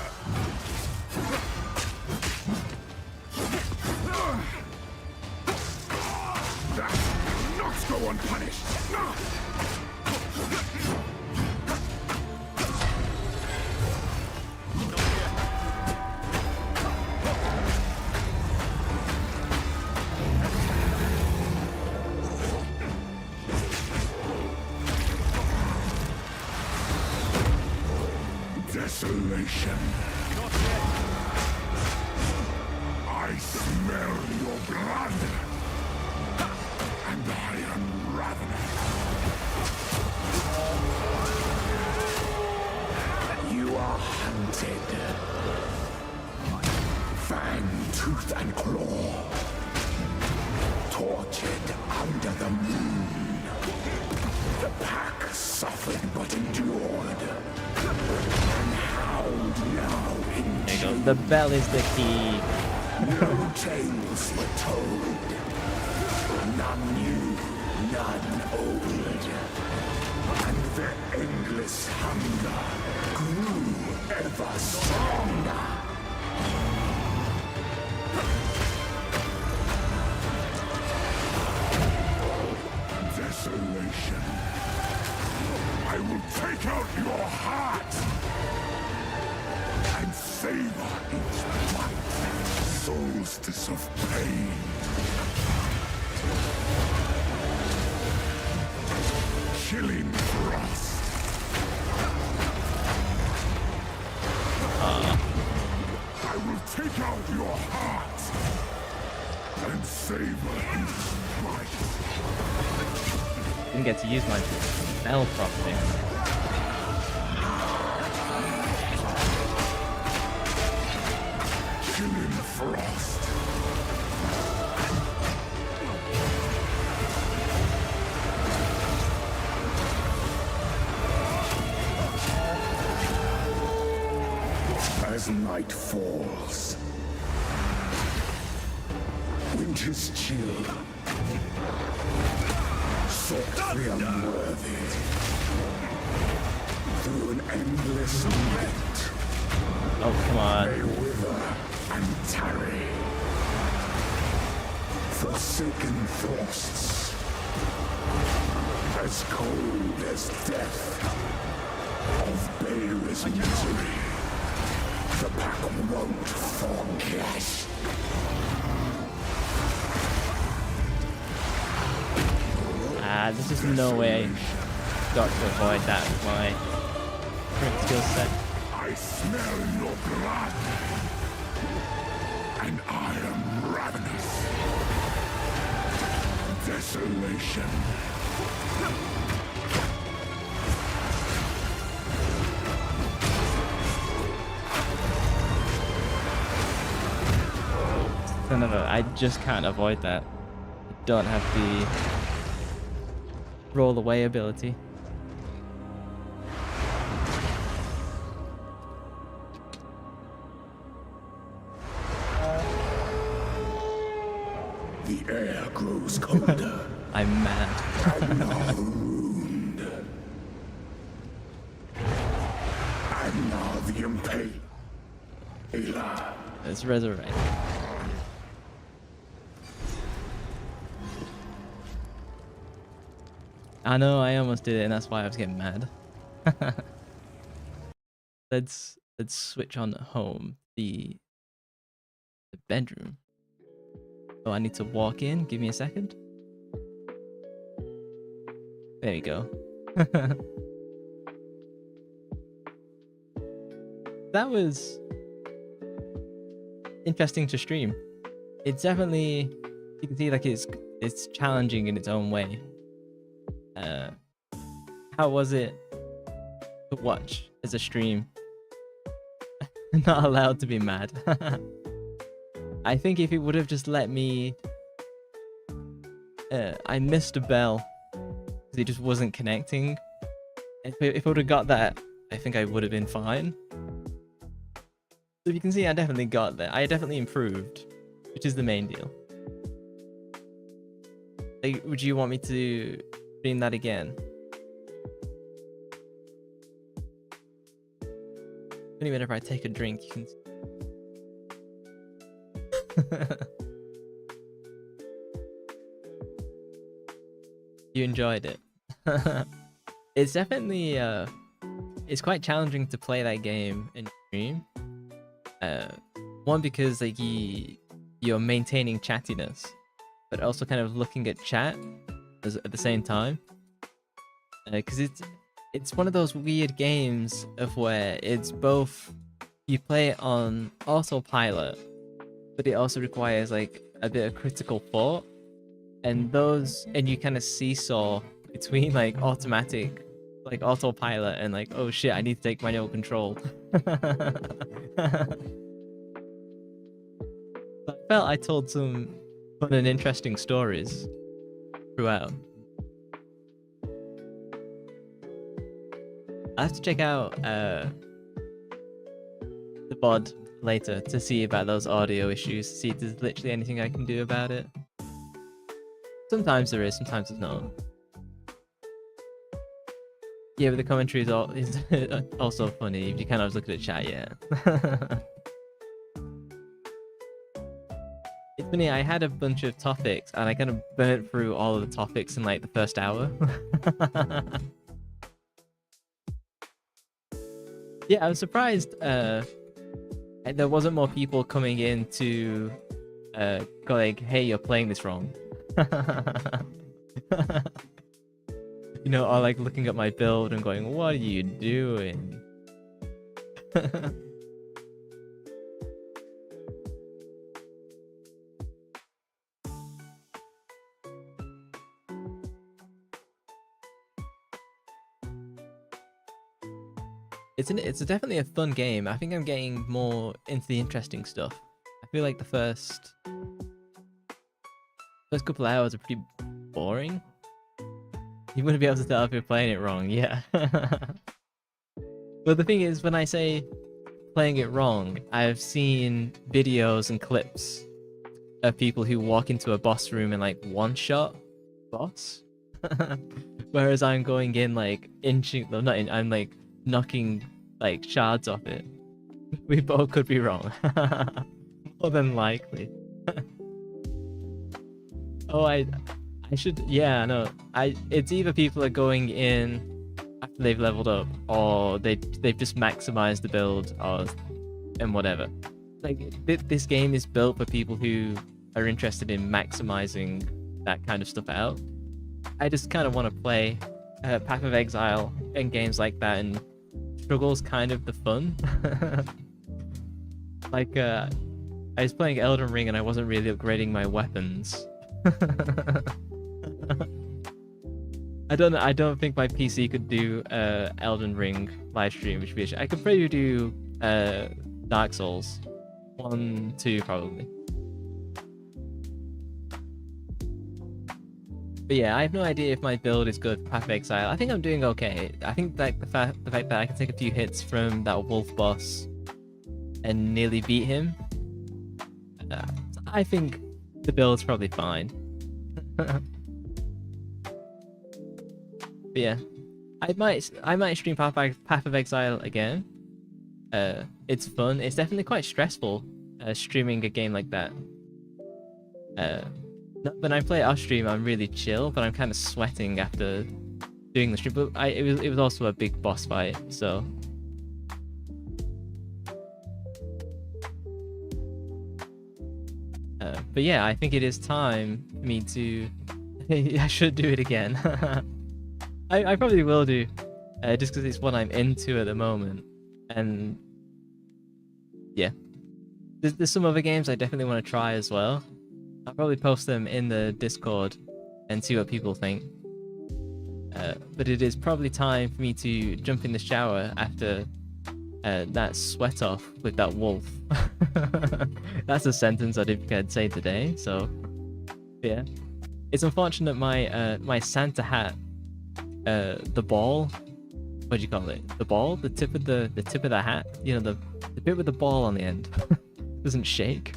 That will not go unpunished. Desolation. I smell your blood. And I am ravenous. You are hunted. Fang, tooth, and claw. Tortured under the moon. The pack suffered but endured. And howled now in There you go. The bell is the key. No tales were told. None new, none old. And their endless hunger grew ever stronger. Desolation. I will take out your heart and savor its bite. Solstice of pain. Chilling frost. I will take out your heart and savor its bite. Didn't get to use my bell properly. Chilling frost. As night falls, winter's chill, sought the unworthy, through an endless night, Oh, come on. they wither and tarry, forsaken frosts, as cold as death, of Beir's misery. The pack won't forget. There's just no way got to avoid that with my current skill set. I smell your blood, and I am ravenous. Desolation. No, I just can't avoid that. I don't have the roll away ability. The air grows colder. I'm mad. And now ruined. And now the impaler. Let's resurrect. I know, I almost did it, and that's why I was getting mad. Let's switch on home. The bedroom. Oh, I need to walk in. Give me a second. There you go. That was interesting to stream. It's definitely You can see like it's challenging in its own way. How was it to watch as a stream? Not allowed to be mad. I think if it would have just let me, I missed a bell because it just wasn't connecting. If I would have got that, I think I would have been fine. So you can see I definitely got that. I definitely improved, which is the main deal. Like, would you want me to stream that again? Only whenever I take a drink, you can. You enjoyed it. It's definitely it's quite challenging to play that game in stream. One, because like you're maintaining chattiness, but also kind of looking at chat at the same time. Because it's one of those weird games of where it's both you play it on autopilot, but it also requires like a bit of critical thought, and you kind of seesaw between like automatic, like autopilot, and like, oh shit, I need to take manual control. I felt I told some fun and interesting stories throughout. I have to check out the bod later to see about those audio issues, see if there's literally anything I can do about it. Sometimes there is, sometimes there's not. Yeah, but the commentary is also funny if you kind of look at the chat, yeah. It's funny, I had a bunch of topics and I kind of burnt through all of the topics in like the first hour. Yeah, I was surprised there wasn't more people coming in to go like, hey, you're playing this wrong. You know, or like looking at my build and going, what are you doing? It's definitely a fun game. I think I'm getting more into the interesting stuff. I feel like the first couple of hours are pretty boring. You wouldn't be able to tell if you're playing it wrong, yeah. But the thing is, when I say playing it wrong, I've seen videos and clips of people who walk into a boss room and like one-shot boss. Whereas I'm going in like I'm like knocking like shards off it. We both could be wrong. More than likely. Oh, I should, yeah, no. It's either people are going in after they've leveled up, or they've just maximized the build, and whatever. Like this game is built for people who are interested in maximizing that kind of stuff out. I just kind of want to play Path of Exile and games like that, and struggle's kind of the fun. Like I was playing Elden Ring and I wasn't really upgrading my weapons. I don't think my PC could do Elden Ring live stream, which would be a shame. I could probably do Dark Souls 1, 2 probably. But yeah, I have no idea if my build is good for Path of Exile. I think I'm doing okay. I think like the fact that I can take a few hits from that wolf boss and nearly beat him, I think the build's probably fine. But yeah, I might stream Path of Exile again. It's fun. It's definitely quite stressful streaming a game like that. When I play it off stream, I'm really chill, but I'm kind of sweating after doing the stream. But it was also a big boss fight, so. But yeah, I think it is time for me to. I should do it again. I probably will do, just because it's what I'm into at the moment, and yeah, there's some other games I definitely want to try as well. I'll probably post them in the Discord and see what people think. But it is probably time for me to jump in the shower after that sweat off with that wolf. That's a sentence I didn't think I'd say today. So yeah, it's unfortunate my Santa hat, the ball. What do you call it? The ball, the tip of the hat. You know, the bit with the ball on the end doesn't shake.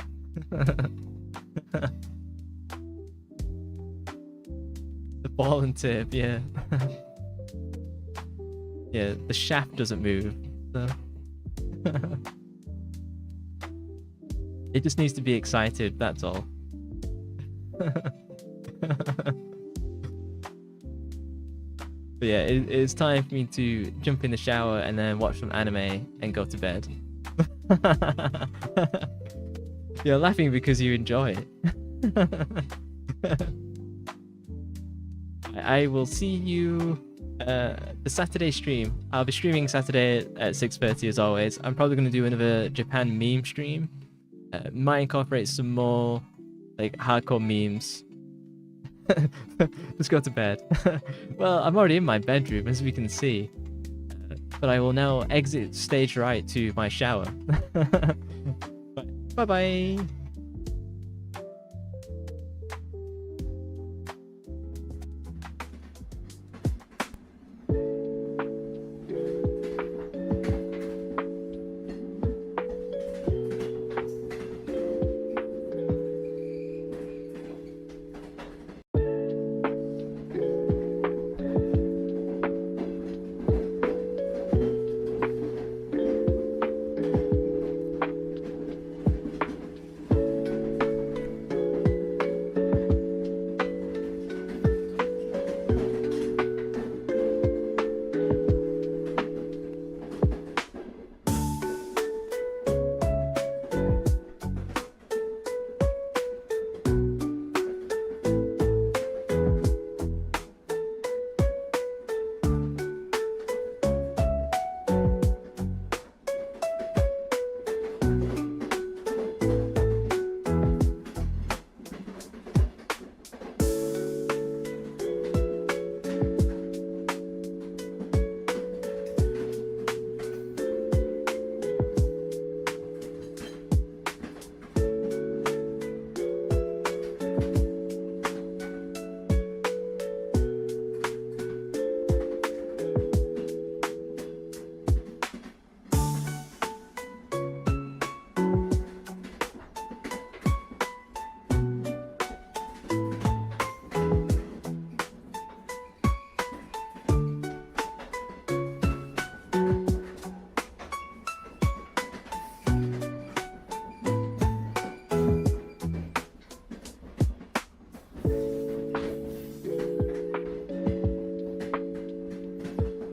The ball and tip, yeah. Yeah, the shaft doesn't move. So. It just needs to be excited, that's all. But yeah, it's time for me to jump in the shower and then watch some anime and go to bed. You're laughing because you enjoy it. I will see you the Saturday stream. I'll be streaming Saturday at 6:30 as always. I'm probably going to do another Japan meme stream. Might incorporate some more like hardcore memes. Just go to bed. Well, I'm already in my bedroom, as we can see. But I will now exit stage right to my shower. Bye bye.